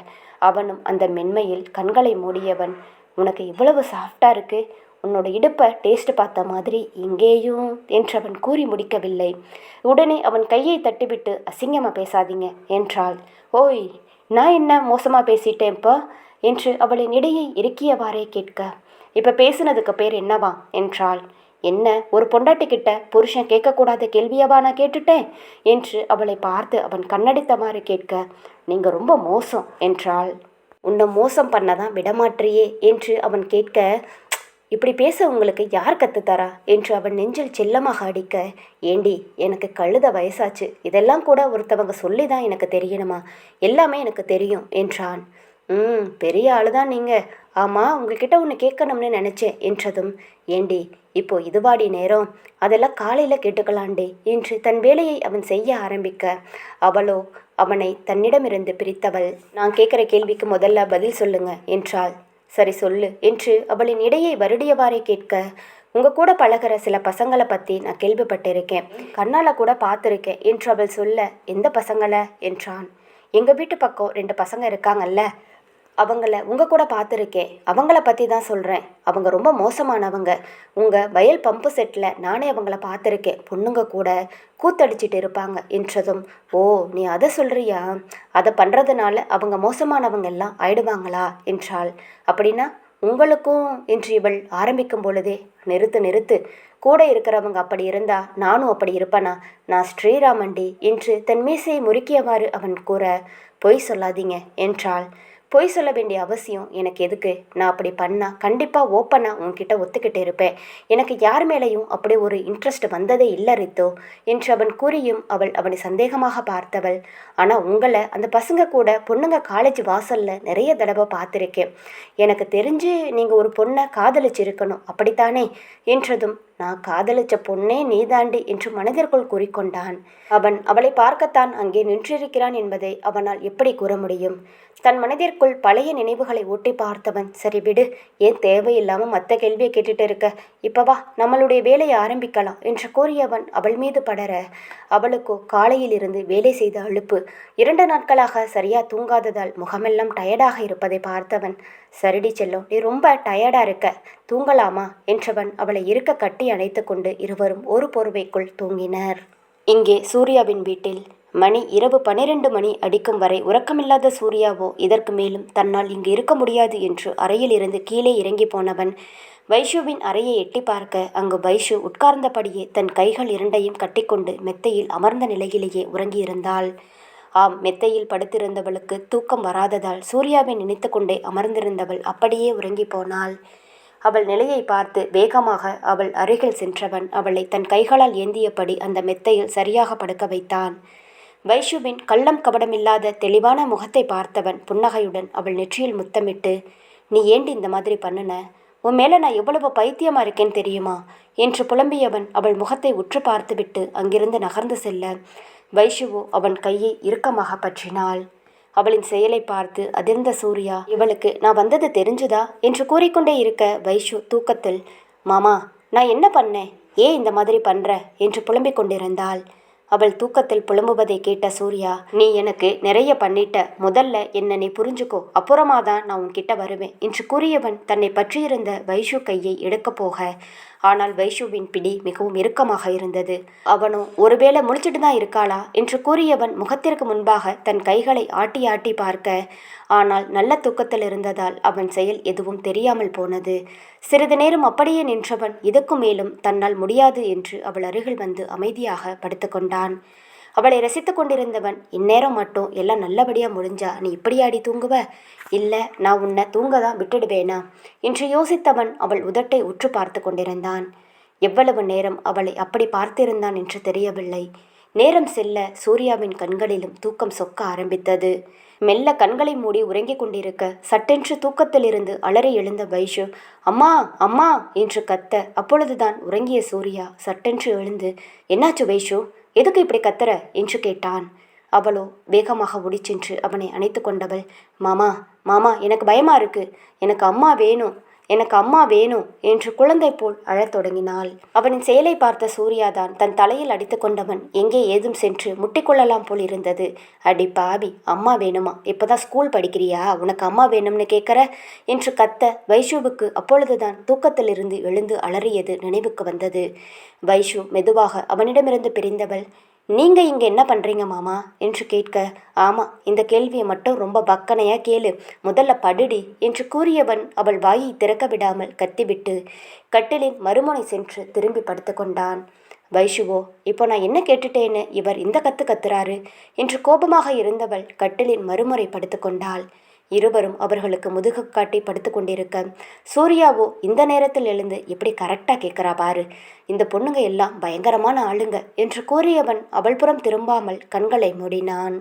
அவனும் அந்த மென்மையில் கண்களை மூடியவன் உனக்கு இவ்வளவு சாஃப்டா இருக்கு, உன்னோட இடுப்பை டேஸ்ட் பார்த்த மாதிரி இங்கேயும் என்றவன் கூறி முடிக்கவில்லை. உடனே அவன் கையை தட்டிவிட்டு அசிங்கமாக பேசாதீங்க என்றாள். ஓய் நான் என்ன மோசமாக பேசிட்டேன் இப்போ என்று அவளின் இடையை இறுக்கியவாறே கேட்க இப்போ பேசுனதுக்கு பேர் என்னவா என்றாள். என்ன ஒரு பொண்டாட்டிக்கிட்ட புருஷன் கேட்கக்கூடாத கேள்வியவா நான் கேட்டுட்டேன் என்று அவளை பார்த்து அவன் கண்ணடித்தவாறு கேட்க நீங்கள் ரொம்ப மோசம் என்றாள். உன்னை மோசம் பண்ண தான் விடமாற்றியே என்று அவன் கேட்க, இப்படி பேச உங்களுக்கு யார் கற்றுத்தரா என்று அவன் நெஞ்சில் செல்லமாக அடிக்க, ஏண்டி எனக்கு கழுத வயசாச்சு, இதெல்லாம் கூட ஒருத்தவங்க சொல்லி தான் எனக்கு தெரியணுமா? எல்லாமே எனக்கு தெரியும் என்றான். பெரிய ஆளுதான் நீங்கள். ஆமாம், உங்ககிட்ட ஒன்று கேட்கணும்னு நினச்சேன் என்றதும், ஏண்டி இப்போ இதுவாடி நேரம், அதெல்லாம் காலையில் கேட்டுக்கலாண்டே என்று தன் வேலையை அவன் செய்ய ஆரம்பிக்க, அவளோ அவனை தன்னிடமிருந்து பிரித்தவள், நான் கேட்குற கேள்விக்கு முதல்ல பதில் சொல்லுங்க என்றாள். சரி சொல்லு என்று அவளின் இடையை வருடியவாறே கேட்க, உங்கள் கூட பழகிற சில பசங்களை பற்றி நான் கேள்விப்பட்டிருக்கேன், கண்ணால் கூட பார்த்துருக்கேன் என்று அவள் சொல்ல, எந்த பசங்களை என்றான். எங்கள் வீட்டு பக்கம் 2 பசங்க இருக்காங்கல்ல, அவங்கள உங்கள் கூட பார்த்துருக்கேன், அவங்கள பற்றி தான் சொல்கிறேன். அவங்க ரொம்ப மோசமானவங்க. உங்கள் வயல் பம்பு செட்டில் நானே அவங்கள பார்த்துருக்கேன், பொண்ணுங்க கூட கூத்தடிச்சிட்டு இருப்பாங்க என்றதும், ஓ நீ அதை சொல்கிறியா? அதை பண்ணுறதுனால அவங்க மோசமானவங்க எல்லாம் ஆயிடுவாங்களா என்றாள். அப்படின்னா உங்களுக்கும் என்று இவள் ஆரம்பிக்கும் பொழுதே, நிறுத்து நிறுத்து, கூட இருக்கிறவங்க அப்படி இருந்தா நானும் அப்படி இருப்பேனா? நான் ஸ்ரீராமண்டி என்று தன் மீசையை முறுக்கியவாறு அவன் கூற, பொய் சொல்லாதீங்க என்றாள். பொய் சொல்ல வேண்டிய அவசியம் எனக்கு எதுக்கு? நான் அப்படி பண்ணால் கண்டிப்பாக ஓப்பனாக உன்கிட்ட ஒத்துக்கிட்டு இருப்பேன். எனக்கு யார் மேலேயும் அப்படி ஒரு இன்ட்ரெஸ்ட் வந்ததே இல்லை ரித்தோ என்று அவன் கூறியும் அவனை சந்தேகமாக பார்த்தவள், ஆனால் உங்களை அந்த பசங்க கூட பொண்ணுங்க காலேஜ் வாசலில் நிறைய தடவை பார்த்துருக்கேன். எனக்கு தெரிஞ்சு நீங்கள் ஒரு பொண்ணை காதலிச்சிருக்கணும், அப்படித்தானே என்றதும், நான் காதலிச்ச பொண்ணே நீதாண்டி என்று மனதிற்குள் கூறிக்கொண்டான். அவன் அவளை பார்க்கத்தான் அங்கே நின்றிருக்கிறான் என்பதை அவனால் எப்படி கூற முடியும்? தன் மனதிற்குள் பழைய நினைவுகளை ஊட்டி பார்த்தவன், சரி விடு, ஏன் தேவையில்லாமல் மற்ற கேள்வியை கேட்டுட்டு இருக்க, இப்பவா நம்மளுடைய வேலையை ஆரம்பிக்கலாம் என்று கூறியவன் அவள் மீது படர, அவளுக்கோ காலையிலிருந்து வேலை செய்த அலுப்பு, 2 நாட்களாக சரியா தூங்காததால் முகமெல்லாம் டயர்டாக இருப்பதை பார்த்தவன், சரிடி செல்லம், நீ ரொம்ப டயர்டாக இருக்க, தூங்கலாமா என்றவன் அவளை இருக்க கட்டி அணைத்து கொண்டு இருவரும் ஒரு போர்வைக்குள் தூங்கினர். இங்கே சூர்யாவின் வீட்டில் மணி இரவு 12 மணி அடிக்கும் வரை உறக்கமில்லாத சூர்யாவோ இதற்கு மேலும் தன்னால் இங்கு இருக்க முடியாது என்று அறையில் இருந்து கீழே இறங்கி போனவன் வைஷுவின் அறையை எட்டி பார்க்க, அங்கு வைஷு உட்கார்ந்தபடியே தன் கைகள் 2ஐயும் கட்டிக்கொண்டு மெத்தையில் அமர்ந்த நிலையிலேயே உறங்கியிருந்தாள். ஆம், மெத்தையில் படுத்திருந்தவளுக்கு தூக்கம் வராததால் சூர்யாவை நினைத்து கொண்டே அமர்ந்திருந்தவள் அப்படியே உறங்கி போனாள். அவள் நிலையை பார்த்து வேகமாக அவள் அருகில் சென்றவன் அவளை தன் கைகளால் ஏந்தியபடி அந்த மெத்தையில் சரியாக படுக்க வைத்தான். வைஷுவின் கள்ளம் கபடமில்லாத தெளிவான முகத்தை பார்த்தவன் புன்னகையுடன் அவள் நெற்றியில் முத்தமிட்டு, நீ ஏண்டி இந்த மாதிரி பண்ணுன? உன் மேலே நான் எவ்வளவு பைத்தியமாக இருக்கேன்னு தெரியுமா என்று புலம்பியவன் அவள் முகத்தை உற்று பார்த்துவிட்டு அங்கிருந்து நகர்ந்து செல்ல, வைஷுவோ அவன் கையை இறுக்கமாக பற்றினாள். அவளின் செயலை பார்த்து அதிர்ந்த சூர்யா, இவளுக்கு நான் வந்தது தெரிஞ்சுதா என்று கூறிக்கொண்டே இருக்க, வைஷு தூக்கத்தில், மாமா நான் என்ன பண்ணேன், ஏன் இந்த மாதிரி பண்ணுற என்று புலம்பிக் கொண்டிருந்தாள். அவள் தூக்கத்தில் புலம்புவதை கேட்ட சூர்யா, நீ எனக்கு நிறைய பண்ணிட்ட, முதல்ல என்ன நீ புரிஞ்சுக்கோ, அப்புறமா தான் நான் உன்கிட்ட வருவேன் என்று கூறியவன் தன்னை பற்றியிருந்த வைஷு கையை எடுக்கப் போக, ஆனால் வைஷுவின் பிடி மிகவும் இறுக்கமாக இருந்தது. அவனோ ஒருவேளை முழிச்சிட்டு தான் இருக்காளா என்று கூறியவன் முகத்திற்கு முன்பாக தன் கைகளை ஆட்டி ஆட்டி பார்க்க, ஆனால் நல்ல தூக்கத்தில் இருந்ததால் அவன் செயல் எதுவும் தெரியாமல் போனது. சிறிது நேரம் அப்படியே நின்றவன் இதுக்கு மேலும் தன்னால் முடியாது என்று அவள் அருகில் வந்து அமைதியாக படுத்துக்கொண்டான். அவளை ரசித்து கொண்டிருந்தவன், இந்நேரம் மட்டும் எல்லாம் நல்லபடியாக முடிஞ்சா நீ இப்படியாடி தூங்குவ? இல்லை, நான் உன்னை தூங்க தான் விட்டுடுவேனா என்று யோசித்தவன் அவள் உதட்டை உற்று பார்த்து கொண்டிருந்தான். எவ்வளவு நேரம் அவளை அப்படி பார்த்திருந்தான் என்று தெரியவில்லை. நேரம் செல்ல சூர்யாவின் கண்களிலும் தூக்கம் சொக்க ஆரம்பித்தது. மெல்ல கண்களை மூடி உறங்கிக் கொண்டிருக்க சட்டென்று தூக்கத்திலிருந்து அலறி எழுந்த வைஷு, அம்மா அம்மா என்று கத்த, அப்பொழுதுதான் உறங்கிய சூர்யா சட்டென்று எழுந்து, என்னாச்சு வைஷு, எதுக்கு இப்படி கத்துற என்று கேட்டான். அவளோ வேகமாக ஓடிச்சென்று அவனை அணைத்து கொண்டவள், மாமா மாமா எனக்கு பயமா இருக்கு, எனக்கு அம்மா வேணும், எனக்கு அம்மா வேணும் என்று குழந்தை போல் அழத் தொடங்கினாள். அவனின் செயலை பார்த்த சூர்யாதான் தன் தலையில் அடித்து கொண்டவன் எங்கே ஏதும் சென்று முட்டிக்கொள்ளலாம் போல் இருந்தது. அடி பாவி, அம்மா வேணுமா? இப்போதான் ஸ்கூல் படிக்கிறியா, உனக்கு அம்மா வேணும்னு கேட்குற என்று கத்த வைஷுவுக்கு அப்பொழுதுதான் தூக்கத்திலிருந்து எழுந்து அலறியது நினைவுக்கு வந்தது. வைஷு மெதுவாக அவனிடமிருந்து பிரிந்தவள், நீங்கள் இங்கே என்ன பண்ணுறீங்க மாமா என்று கேட்க, ஆமாம், இந்த கேள்வியை மட்டும் ரொம்ப பக்கனையாக கேளு, முதல்ல படுடி என்று கூறியவன் அவள் வாயை திறக்க விடாமல் கத்திவிட்டு கட்டிலின் மறுமுனை சென்று திரும்பி படுத்து கொண்டான். வைஷுவோ, இப்போ நான் என்ன கேட்டுட்டேன்னு இவர் இந்த கத்துறாரு என்று கோபமாக இருந்தவள் கட்டிலின் மறுமுறை படுத்து கொண்டாள். இருவரும் அவர்களுக்கு முதுகு காட்டி படுத்து கொண்டிருக்க சூர்யாவோ இந்த நேரத்தில் எழுந்து எப்படி கரெக்டாக கேட்குறா பாரு, இந்த பொண்ணுங்க எல்லாம் பயங்கரமான ஆளுங்க என்று கூறியவன் அவள் புறம் திரும்பாமல் கண்களை மூடினான்.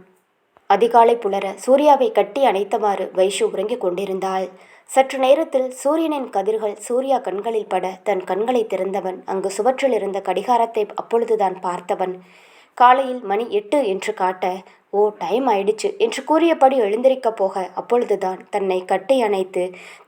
அதிகாலை புலர சூர்யாவை கட்டி அணைத்தவாறு வைஷு உறங்கிக் கொண்டிருந்தாள். சற்று நேரத்தில் சூரியனின் கதிர்கள் சூர்யா கண்களில் பட தன் கண்களை திறந்தவன் அங்கு சுவற்றில் இருந்த கடிகாரத்தை அப்பொழுதுதான் பார்த்தவன். காலையில் மணி 8 என்று காட்ட, ஓ டைம் ஆயிடுச்சு என்று கூறியபடி எழுந்திருக்கப் போக அப்பொழுதுதான் தன்னை கட்டி அணைத்து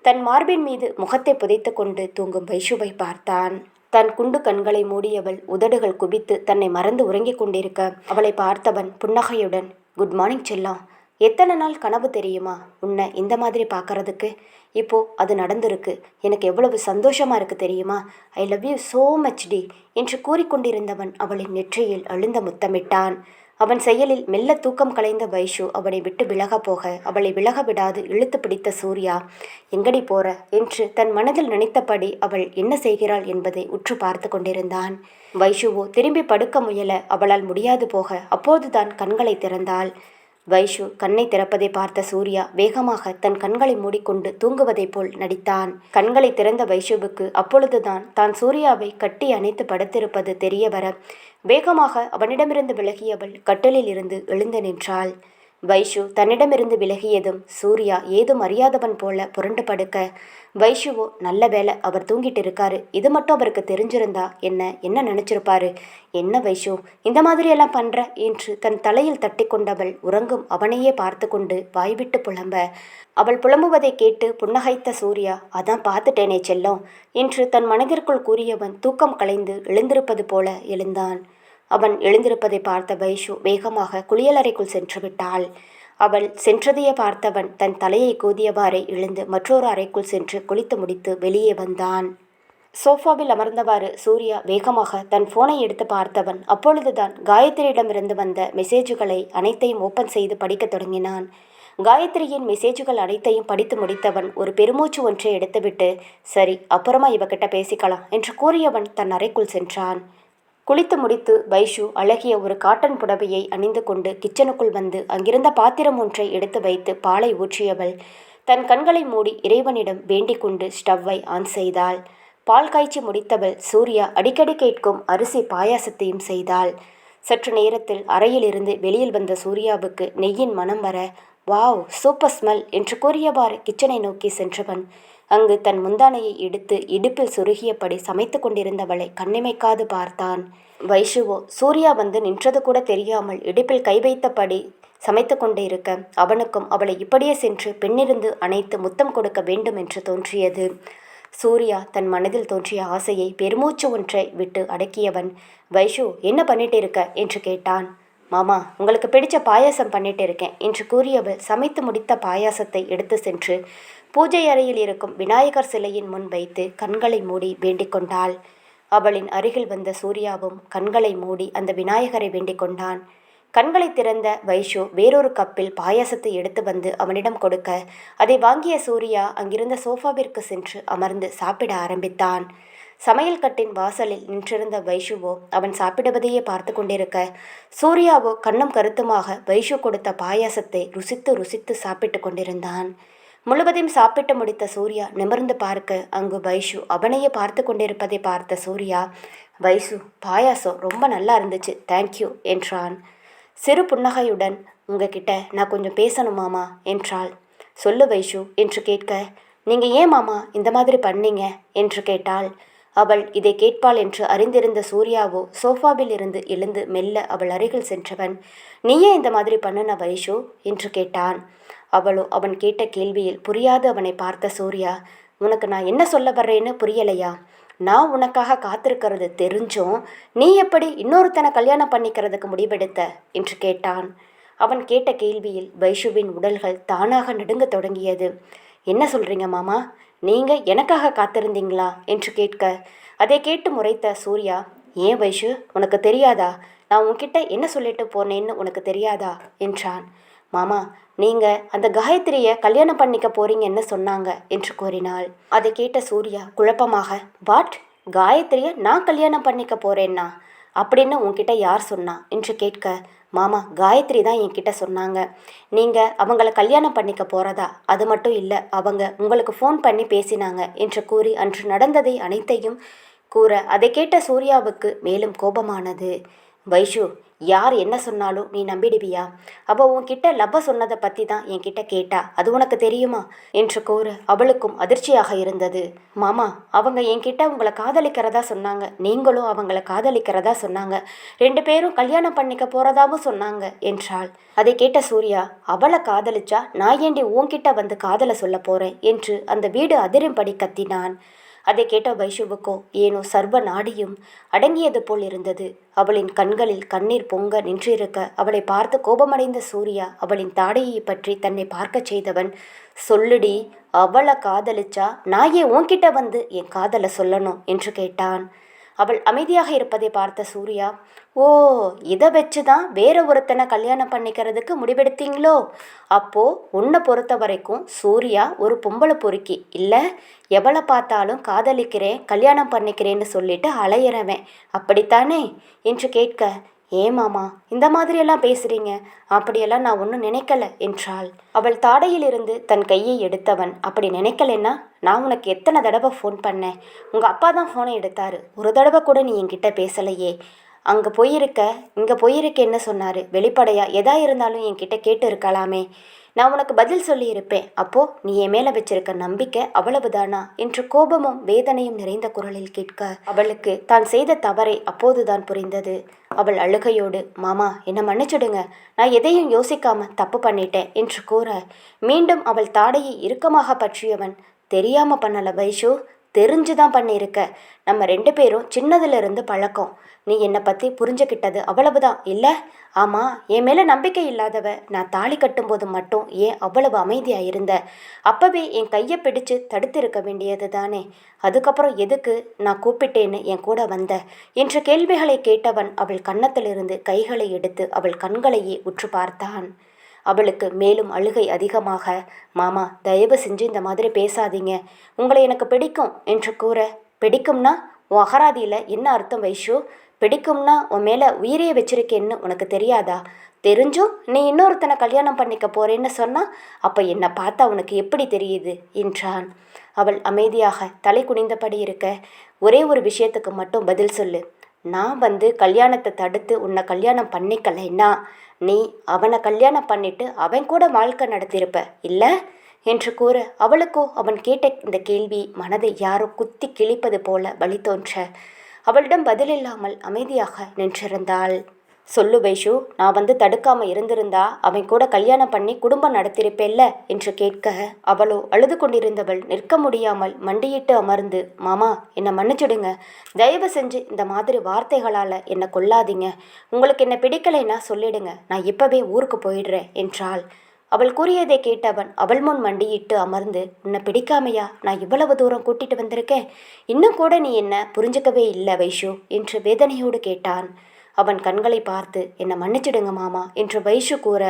தன் மார்பின் மீது முகத்தை புதைத்து கொண்டு தூங்கும் வைஷுவை பார்த்தான். தன் குண்டு கண்களை மூடியவள் உதடுகள் குவித்து தன்னை மறந்து உறங்கிக் கொண்டிருக்க அவளை பார்த்தவன் புன்னகையுடன், குட் மார்னிங் செல்லம், எத்தனை நாள் கனவு தெரியுமா உன்னை இந்த மாதிரி பார்க்கறதுக்கு. இப்போ அது நடந்திருக்கு. எனக்கு எவ்வளவு சந்தோஷமா இருக்கு தெரியுமா. I love you so much டி என்று கூறிக்கொண்டிருந்தவன் அவளின் நெற்றியில் அழுந்த முத்தமிட்டான். அவன் செயலில் மெல்ல தூக்கம் கலைந்த வைஷு அவனை விட்டு விலக போக அவளை விலக விடாது இழுத்து பிடித்த சூர்யா, எங்கடி போற என்று தன் மனதில் நினைத்தபடி அவள் என்ன செய்கிறாள் என்பதை உற்று பார்த்து கொண்டிருந்தான். வைஷுவோ திரும்பி படுக்க முயல அவளால் முடியாது போக அப்போதுதான் கண்களை திறந்தாள். வைஷு கண்ணை திறப்பதை பார்த்த சூர்யா வேகமாக தன் கண்களை மூடிக்கொண்டு தூங்குவதைப் போல் நடித்தான். கண்களை திறந்த வைஷுவுக்கு அப்பொழுதுதான் தான் சூர்யாவை கட்டி அணைத்து படுத்திருப்பது தெரிய வர வேகமாக அவனிடமிருந்து விலகியவள் கட்டிலில் இருந்து எழுந்து நின்றாள். வைஷு தன்னிடமிருந்து விலகியதும் சூர்யா ஏதும் அறியாதவன் போல புரண்டு படுக்க, வைஷுவோ நல்ல வேலை அவர் தூங்கிட்டு இருக்காரு, இது மட்டும் அவருக்கு தெரிஞ்சிருந்தா என்ன நினைச்சிருப்பாரு, என்ன வைஷு இந்த மாதிரியெல்லாம் பண்ற என்று தன் தலையில் தட்டி கொண்டவள் உறங்கும் அவனையே பார்த்து கொண்டு வாய்விட்டு புலம்ப, அவள் புலம்புவதை கேட்டு புன்னகைத்த சூர்யா, அதான் பார்த்துட்டேனே செல்லம் என்று தன் மனதிற்குள் கூறியவன் தூக்கம் கலைந்து எழுந்திருப்பது போல எழுந்தான். அவன் எழுந்திருப்பதை பார்த்த வைஷு வேகமாக குளியலறைக்குள் சென்று விட்டாள். அவள் சென்றதையே பார்த்தவன் தன் தலையை கூதியவாறே எழுந்து மற்றொரு அறைக்குள் சென்று குளித்து முடித்து வெளியே வந்தான். சோஃபாவில் அமர்ந்தவாறு சூர்யா வேகமாக தன் போனை எடுத்து பார்த்தவன் அப்பொழுதுதான் காயத்ரியிடமிருந்து வந்த மெசேஜுகளை அனைத்தையும் ஓப்பன் செய்து படிக்க தொடங்கினான். காயத்ரியின் மெசேஜுகள் அனைத்தையும் படித்து முடித்தவன் ஒரு பெருமூச்சு ஒன்றை எடுத்துவிட்டு, சரி அப்புறமா இவகிட்ட பேசிக்கலாம் என்று கூறியவன் தன் அறைக்குள் சென்றான். குளித்து முடித்து வைஷு அழகிய ஒரு காட்டன் புடவையை அணிந்து கொண்டு கிச்சனுக்குள் வந்து அங்கிருந்த பாத்திரம் ஒன்றை எடுத்து வைத்து பாலை ஊற்றியவள் தன் கண்களை மூடி இறைவனிடம் வேண்டிக் கொண்டு ஸ்டவ்வை ஆன் செய்தாள். பால் காய்ச்சி முடித்தவள் சூர்யா அடிக்கடி கேட்கும் அரிசி பாயாசத்தையும் செய்தாள். சற்று நேரத்தில் அறையிலிருந்து வெளியில் வந்த சூர்யாவுக்கு நெய்யின் மனம் வர, வாவ் சூப்பர் ஸ்மெல் என்று கூறியவாறு கிச்சனை நோக்கி சென்றவன் அங்கு தன் முந்தானையை எடுத்து இடுப்பில் சுருகியபடி சமைத்து கொண்டிருந்தவளை கண்ணிமைக்காது பார்த்தான். வைஷுவோ சூர்யா வந்து நின்றது கூட தெரியாமல் இடுப்பில் கை வைத்தபடி சமைத்து கொண்டு இருக்க அவனுக்கும் அவளை இப்படியே சென்று பெண்ணிருந்து அணைத்து முத்தம் கொடுக்க வேண்டும் என்று தோன்றியது. சூர்யா தன் மனதில் தோன்றிய ஆசையை பெருமூச்சு ஒன்றை விட்டு அடக்கியவன், வைஷு என்ன பண்ணிட்டு இருக்க என்று கேட்டான். மாமா உங்களுக்கு பிடிச்ச பாயாசம் பண்ணிட்டு இருக்கேன் என்று கூறியவள் சமைத்து முடித்த பாயாசத்தை எடுத்து சென்று பூஜை அறையில் இருக்கும் விநாயகர் சிலையின் முன் வைத்து கண்களை மூடி வேண்டிக் கொண்டாள். அவளின் அருகில் வந்த சூர்யாவும் கண்களை மூடி அந்த விநாயகரை வேண்டிக் கொண்டான். கண்களை திறந்த வைஷு வேறொரு கப்பில் பாயாசத்தை எடுத்து வந்து அவனிடம் கொடுக்க அதை வாங்கிய சூர்யா அங்கிருந்த சோஃபாவிற்கு சென்று அமர்ந்து சாப்பிட ஆரம்பித்தான். சமையல் கட்டின் வாசலில் நின்றிருந்த வைஷுவோ அவன் சாப்பிடுவதையே பார்த்து கொண்டிருக்க சூர்யாவோ கண்ணும் கருத்துமாக வைஷு கொடுத்த பாயாசத்தை ருசித்து ருசித்து சாப்பிட்டு கொண்டிருந்தான். முழுவதையும் சாப்பிட்டு முடித்த சூர்யா நிமிர்ந்து பார்க்க அங்கு வைஷு அவனையே பார்த்து கொண்டிருப்பதை பார்த்த சூர்யா, வைஷு பாயாசம் ரொம்ப நல்லா இருந்துச்சு, தேங்க்யூ என்றான். சிறு புன்னகையுடன், உங்ககிட்ட நான் கொஞ்சம் பேசணும் மாமா என்றாள். சொல்லு வைஷு என்று கேட்க, நீங்கள் ஏன் மாமா இந்த மாதிரி பண்ணீங்க என்று கேட்டாள். அவள் இதை கேட்பாள் என்று அறிந்திருந்த சூர்யாவோ சோஃபாவில் இருந்து எழுந்து மெல்ல அவள் அருகில் சென்றவன், நீயே இந்த மாதிரி பண்ணுன வைஷு என்று கேட்டான். அவளோ அவன் கேட்ட கேள்வியில் புரியாது அவனை பார்த்த சூர்யா, உனக்கு நான் என்ன சொல்ல வர்றேன்னு புரியலையா? நான் உனக்காக காத்திருக்கிறது தெரிஞ்சும் நீ எப்படி இன்னொருத்தனை கல்யாணம் பண்ணிக்கிறதுக்கு முடிவெடுத்த என்று கேட்டான். அவன் கேட்ட கேள்வியில் வைஷுவின் உடல்கள் தானாக நடுங்க தொடங்கியது. என்ன சொல்கிறீங்க மாமா, நீங்கள் எனக்காக காத்திருந்தீங்களா என்று கேட்க அதை கேட்டு முறைத்த சூர்யா, ஏன் வைஷு உனக்கு தெரியாதா, நான் உன்கிட்ட என்ன சொல்லிட்டு போனேன்னு உனக்கு தெரியாதா என்றான். மாமா, நீங்கள் அந்த காயத்ரியை கல்யாணம் பண்ணிக்க போறீங்கன்னு சொன்னாங்க என்று கூறினாள். அதை கேட்ட சூர்யா குழப்பமாக, வாட், காயத்ரியை நான் கல்யாணம் பண்ணிக்க போறேன்னா அப்படின்னு உன்கிட்ட யார் சொன்னா என்று கேட்க, மாமா காயத்ரி தான் என்கிட்ட சொன்னாங்க, நீங்கள் அவங்கள கல்யாணம் பண்ணிக்க போகிறதா. அது மட்டும் இல்லை, அவங்க உங்களுக்கு ஃபோன் பண்ணி பேசினாங்க என்று கூறி அன்று நடந்ததை அனைத்தையும் கூற அதை கேட்ட சூர்யாவுக்கு மேலும் கோபமானது. வைஷு, யார் என்ன சொன்னாலும் நீ நம்பிடுவியா? அவள் உன்கிட்ட லவ்வ சொன்னதை பற்றி தான் என்கிட்ட கேட்டா, அது உனக்கு தெரியுமா என்று கூற அவளுக்கும் அதிர்ச்சியாக இருந்தது. மாமா, அவங்க என்கிட்ட உங்களை காதலிக்கிறதா சொன்னாங்க, நீங்களும் அவங்கள காதலிக்கிறதா சொன்னாங்க, 2 பேரும் கல்யாணம் பண்ணிக்க போகிறதாவும் சொன்னாங்க என்றாள். அதை கேட்ட சூர்யா, அவளை காதலிச்சா நான் ஏண்டி உன்கிட்ட வந்து காதலை சொல்ல போகிறேன் என்று அந்த வீடு அதிரும்படி கத்தினான். அதை கேட்ட வைஷுவுக்கோ ஏனோ சர்வ நாடியும் அடங்கியது போல் இருந்தது. அவளின் கண்களில் கண்ணீர் பொங்க நின்றிருக்க அவளை பார்த்து கோபமடைந்த சூர்யா அவளின் தாடையை பற்றி தன்னை பார்க்க செய்தவன், சொல்லுடி, அவளை காதலிச்சா நான் ஏன் உன்கிட்ட வந்து என் காதலை சொல்லணும் என்று கேட்டான். அவள் அமைதியாக இருப்பதை பார்த்த சூர்யா, ஓ, இதை வச்சு தான் வேற ஒருத்தனை கல்யாணம் பண்ணிக்கிறதுக்கு முடிவெடுத்தீங்களோ? அப்போ உன்னை பொறுத்த வரைக்கும் சூர்யா ஒரு பொம்பளை பொறுக்கி இல்லை, எவளை பார்த்தாலும் காதலிக்கிறேன் கல்யாணம் பண்ணிக்கிறேன்னு சொல்லிட்டு அலையிறவன், அப்படித்தானே என்று கேட்க, ஏமாமா இந்த மாதிரியெல்லாம் பேசுறீங்க, அப்படியெல்லாம் நான் ஒன்றும் நினைக்கல என்றாள். அவள் தாடையிலிருந்து தன் கையை எடுத்தவன், அப்படி நினைக்கலன்னா நான் உனக்கு எத்தனை தடவை ஃபோன் பண்ணேன்? உங்கள் அப்பா தான் ஃபோனை எடுத்தாரு, ஒரு தடவை கூட நீ என்கிட்ட பேசலையே. அங்கே போயிருக்க இங்கே போயிருக்க என்ன சொன்னார்? வெளிப்படையாக எதா இருந்தாலும் என்கிட்ட கேட்டு இருக்கலாமே, நான் உனக்கு பதில் சொல்லியிருப்பேன். அப்போது நீ என் மேலே வச்சிருக்க நம்பிக்கை அவ்வளவுதானா என்று கோபமும் வேதனையும் நிறைந்த குரலில் கேட்க அவளுக்கு தான் செய்த தவறை அப்போதுதான் புரிந்தது. அவள் அழுகையோடு, மாமா என்னை மன்னிச்சுடுங்க, நான் எதையும் யோசிக்காம தப்பு பண்ணிட்டேன் என்று கூற மீண்டும் அவள் தாடையை இறுக்கமாக பற்றியவன், தெரியாமல் பண்ணலை வைஷு, தெரிஞ்சுதான் பண்ணியிருக்க. நம்ம 2 பேரும் சின்னதுலேருந்து பழக்கம், நீ என்னை பற்றி புரிஞ்சுக்கிட்டது அவ்வளவுதான் இல்லை? ஆமாம், என் மேலே நம்பிக்கை இல்லாதவ நான் தாலி கட்டும்போது மட்டும் ஏன் அவ்வளவு அமைதியாக இருந்த? அப்போவே என் கையை பிடிச்சு தடுத்திருக்க வேண்டியது தானே, அதுக்கப்புறம் எதுக்கு நான் கூப்பிட்டேன்னு என் கூட வந்த என்ற கேள்விகளை கேட்டவன் அவள் கன்னத்திலிருந்து கைகளை எடுத்து அவள் கண்களையே உற்று பார்த்தான். அவளுக்கு மேலும் அழுகை அதிகமாக, மாமா தயவு செஞ்சு இந்த மாதிரி பேசாதீங்க, உங்களை எனக்கு பிடிக்கும் என்று கூற, பிடிக்கும்னா உன் அகராதியில் என்ன அர்த்தம் வைஷு? பிடிக்கும்னா உன் மேலே உயிரையே வச்சிருக்கேன்னு உனக்கு தெரியாதா? தெரிஞ்சும் நீ இன்னொருத்தனை கல்யாணம் பண்ணிக்க போறேன்னு சொன்னால் அப்போ என்னை பார்த்தா உனக்கு எப்படி தெரியுது என்றான். அவள் அமைதியாக தலை குனிந்தபடி இருக்க, ஒரே ஒரு விஷயத்துக்கு மட்டும் பதில் சொல்லு, நான் வந்து கல்யாணத்தை தடுத்து உன்னை கல்யாணம் பண்ணிக்கலைன்னா நீ அவனை கல்யாணம் பண்ணிட்டு அவன் கூட வாழ்க்கை நடத்தியிருப்ப இல்லை என்று கூற அவளுக்கோ அவன் கேட்ட இந்த கேள்வி மனதை யாரோ குத்தி கிழிப்பது போல வழி தோன்ற அவளிடம் பதிலில்லாமல் அமைதியாக நின்றிருந்தாள். சொல்லு வைஷு, நான் வந்து தடுக்காம இருந்திருந்தா அவன் கூட கல்யாணம் பண்ணி குடும்பம் நடத்திருப்பேல்ல என்று கேட்க அவளோ அழுது கொண்டிருந்தவள் நிற்க முடியாமல் மண்டியிட்டு அமர்ந்து, மாமா என்னை மன்னிச்சுடுங்க, தயவு செஞ்சு இந்த மாதிரி வார்த்தைகளால் என்னை கொல்லாதீங்க, உங்களுக்கு என்னை பிடிக்கலைன்னா சொல்லிடுங்க, நான் இப்பவே ஊருக்கு போயிடுறேன் என்றாள். அவள் கூறியதை கேட்டவன் அவள் முன் மண்டியிட்டு அமர்ந்து, உன்னை பிடிக்காமையா நான் இவ்வளவு தூரம் கூட்டிட்டு வந்திருக்கேன்? இன்னும் கூட நீ என்ன புரிஞ்சுக்கவே இல்லை வைஷு என்று வேதனையோடு கேட்டான். அவன் கண்களை பார்த்து, என்னை மன்னிச்சிடுங்க மாமா என்று வைஷு கூற,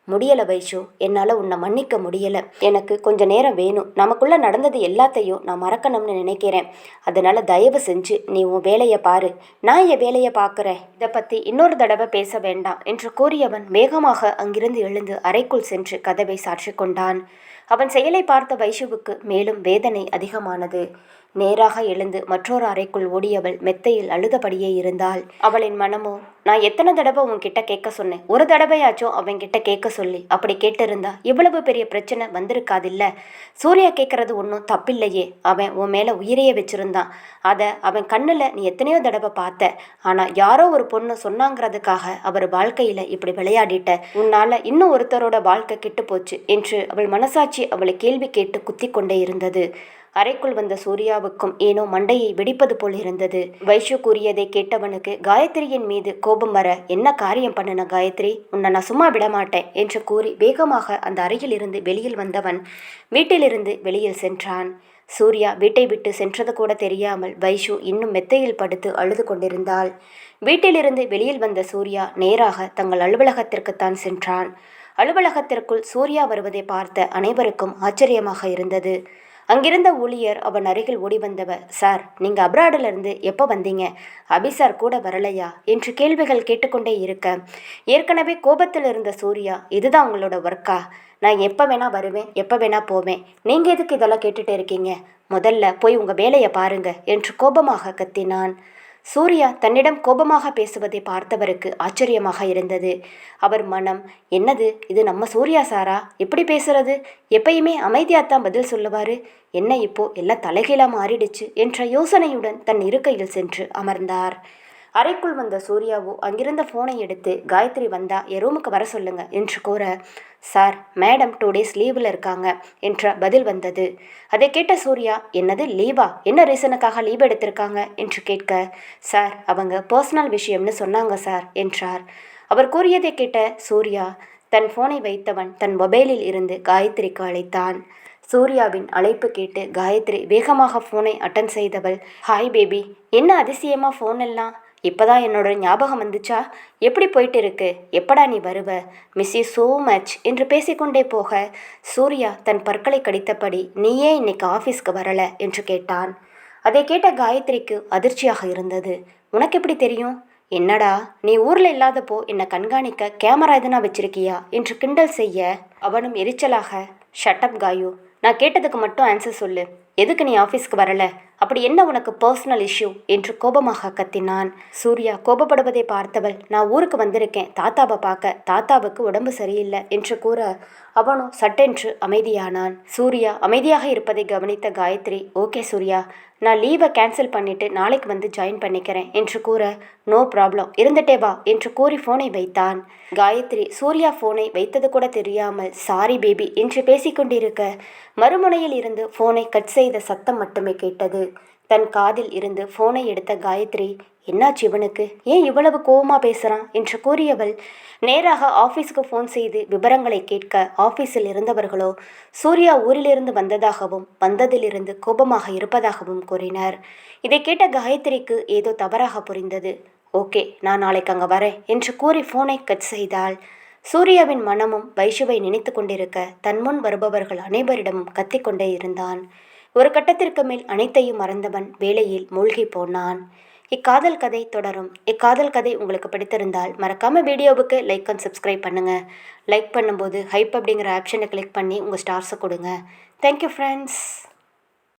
முடியலை வைஷு, என்னால் உன்னை மன்னிக்க முடியலை, எனக்கு கொஞ்ச நேரம் வேணும், நமக்குள்ளே நடந்தது எல்லாத்தையும் நான் மறக்கணும்னு நினைக்கிறேன், அதனால் தயவு செஞ்சு நீ உன் வேலையை பாரு, நான் என் வேலையை பார்க்குறேன், இதை பற்றி இன்னொரு தடவை பேச வேண்டாம் என்று கூறியவன் வேகமாக அங்கிருந்து எழுந்து அறைக்குள் சென்று கதவை சாற்றி கொண்டான். அவன் செயலை பார்த்த வைஷுவுக்கு மேலும் வேதனை அதிகமானது. நேராக எழுந்து மற்றொரு அறைக்குள் ஓடியவள் மெத்தையில் அழுதபடியே இருந்தாள். அவளின் மனமோ, நான் எத்தனை தடவை உன்கிட்ட கேட்க சொன்னேன், ஒரு தடவையாச்சும் அவன்கிட்ட கேட்க சொல்லி, அப்படி கேட்டிருந்தா இவ்வளவு பெரிய பிரச்சனை வந்திருக்காதில்ல. சூர்யா கேட்கறது ஒன்றும் தப்பில்லையே, அவன் உன் மேலே உயிரையே வச்சிருந்தான், அதை அவன் கண்ணில் நீ எத்தனையோ தடவை பார்த்த, ஆனால் யாரோ ஒரு பொண்ணு சொன்னாங்கிறதுக்காக அவர் வாழ்க்கையில் இப்படி விளையாடிட்ட, உன்னால் இன்னும் ஒருத்தரோட வாழ்க்கை கெட்டு போச்சு என்று அவள் மனசாட்சி அவளை கேள்வி கேட்டு குத்தி கொண்டே இருந்தது. அறைக்குள் வந்த சூர்யாவுக்கும் ஏனோ மண்டையை வெடிப்பது போல் இருந்தது. வைஷு கூறியதை கேட்டவனுக்கு காயத்ரியின் மீது கோபம் வர, என்ன காரியம் பண்ணின காயத்ரி, உன்னை நான் சும்மா விடமாட்டேன் என்று கூறி வேகமாக அந்த அறையிலிருந்து வெளியில் வந்தவன் வீட்டிலிருந்து வெளியில் சென்றான். சூர்யா வீட்டை விட்டு சென்றது கூட தெரியாமல் வைஷு இன்னும் மெத்தையில் படுத்து அழுது கொண்டிருந்தாள். வீட்டிலிருந்து வெளியில் வந்த சூர்யா நேராக தங்கள் அலுவலகத்திற்குத்தான் சென்றான். அலுவலகத்திற்குள் சூர்யா வருவதை பார்த்த அனைவருக்கும் ஆச்சரியமாக இருந்தது. அங்கிருந்த ஊழியர் அவன் அருகில் ஓடி வந்தவர், சார், நீங்கள் அப்ராடிலிருந்து எப்போ வந்தீங்க? அபி சார் கூட வரலையா என்று கேள்விகள் கேட்டுக்கொண்டே இருக்க, ஏற்கனவே கோபத்தில் இருந்த சூர்யா, இதுதான் உங்களோட ஒர்க்கா? நான் எப்போ வேணா வருவேன், எப்போ வேணா போவேன். நீங்கள் எதுக்கு இதெல்லாம் கேட்டுட்டு இருக்கீங்க? முதல்ல போய் உங்கள் வேலையை பாருங்க என்று கோபமாக கத்தினான். சூர்யா தன்னிடம் கோபமாக பேசுவதை பார்த்தவருக்கு ஆச்சரியமாக இருந்தது. அவர் மனம், என்னது இது, நம்ம சூர்யா சாரா எப்படி பேசுறது? எப்பயுமே அமைதியாத்தான் பதில் சொல்லுவாரு, என்ன இப்போ எல்லாம் தலைகீழா மாறிடுச்சு என்ற யோசனையுடன் தன் இருக்கையில் சென்று அமர்ந்தார். அறைக்குள் வந்த சூர்யாவோ அங்கிருந்த ஃபோனை எடுத்து, காயத்ரி வந்தா என் ரூமுக்கு வர சொல்லுங்க என்று கூற, சார், மேடம் 2 days லீவில் இருக்காங்க என்ற பதில் வந்தது. அதை கேட்ட சூர்யா, என்னது லீவா? என்ன ரீசனுக்காக லீவ் எடுத்திருக்காங்க என்று கேட்க, சார், அவங்க பர்சனல் விஷயம்னு சொன்னாங்க சார் என்றார். அவர் கூறியதை கேட்ட சூர்யா தன் ஃபோனை வைத்தவன் தன் மொபைலில் இருந்து காயத்ரிக்கு அழைத்தான். சூர்யாவின் அழைப்பு கேட்டு காயத்ரி வேகமாக ஃபோனை அட்டன் செய்தவள், ஹாய் பேபி, என்ன அதிசயமாக ஃபோன் எல்லாம்? இப்போதான் என்னோட ஞாபகம் வந்துச்சா? எப்படி போயிட்டு இருக்கு? எப்படா நீ வருவ? மிஸ் யூ ஸோ மச் என்று பேசிக்கொண்டே போக சூர்யா தன் பற்களை கடித்தபடி, நீயே இன்னைக்கு ஆஃபீஸ்க்கு வரல என்று கேட்டான். அதை கேட்ட காயத்ரிக்கு அதிர்ச்சியாக இருந்தது. உனக்கு எப்படி தெரியும்? என்னடா, நீ ஊரில் இல்லாதப்போ என்னை கண்காணிக்க கேமரா எதுனா வச்சிருக்கியா என்று கிண்டல் செய்ய அவனும் எரிச்சலாக, ஷட்டப் காயு, நான் கேட்டதுக்கு மட்டும் ஆன்சர் சொல்லு. எதுக்கு நீ ஆஃபீஸ்க்கு வரல? அப்படி என்ன உனக்கு பர்சனல் இஷ்யூ என்று கோபமாக கத்தினான். சூர்யா கோபப்படுவதை பார்த்தவள், நான் ஊருக்கு வந்திருக்கேன் தாத்தாவை பார்க்க, தாத்தாவுக்கு உடம்பு சரியில்லை என்று கூற அவனும் சட்டென்று அமைதியானான். சூர்யா அமைதியாக இருப்பதை கவனித்த காயத்ரி, ஓகே சூர்யா, நான் லீவை கேன்சல் பண்ணிட்டு நாளைக்கு வந்து ஜாயின் பண்ணிக்கிறேன் என்று கூற, நோ ப்ராப்ளம், இருந்துட்டே வா என்று கூறி ஃபோனை வைத்தான். காயத்ரி சூர்யா ஃபோனை வைத்தது கூட தெரியாமல் சாரி பேபி என்று பேசிக்கொண்டிருக்க மறுமுனையில் இருந்து ஃபோனை கட் செய்த சத்தம் மட்டுமே கேட்டது. தன் காதில் இருந்து ஃபோனை எடுத்த காயத்ரி, என்னாச்சு இவனுக்கு, ஏன் இவ்வளவு கோவமா பேசுகிறான் என்று கூறியவள் நேராக ஆஃபீஸுக்கு ஃபோன் செய்து விவரங்களை கேட்க ஆஃபீஸில் இருந்தவர்களோ சூர்யா ஊரிலிருந்து வந்ததாகவும் வந்ததிலிருந்து கோபமாக இருப்பதாகவும் கூறினர். இதை கேட்ட காயத்ரிக்கு ஏதோ தவறாக புரிந்தது. ஓகே, நான் நாளைக்கு அங்கே வரேன் என்று கூறி ஃபோனை கட் செய்தாள். சூர்யாவின் மனமும் வைஷுவை நினைத்து கொண்டிருக்க தன் முன் வருபவர்கள் அனைவரிடமும் கத்திக்கொண்டே இருந்தான். ஒரு கட்டத்திற்கு மேல் அனைத்தையும் மறந்தவன் வேலையில் மூழ்கி போனான். இக்காதல் கதை தொடரும். இக்காதல் கதை உங்களுக்கு பிடித்திருந்தால் மறக்காமல் வீடியோவுக்கு லைக் அண்ட் சப்ஸ்கிரைப் பண்ணுங்கள். லைக் பண்ணும்போது ஹைப் அப்படிங்கிற ஆப்ஷனை கிளிக் பண்ணி உங்கள் ஸ்டார்ஸை கொடுங்க. Thank you friends.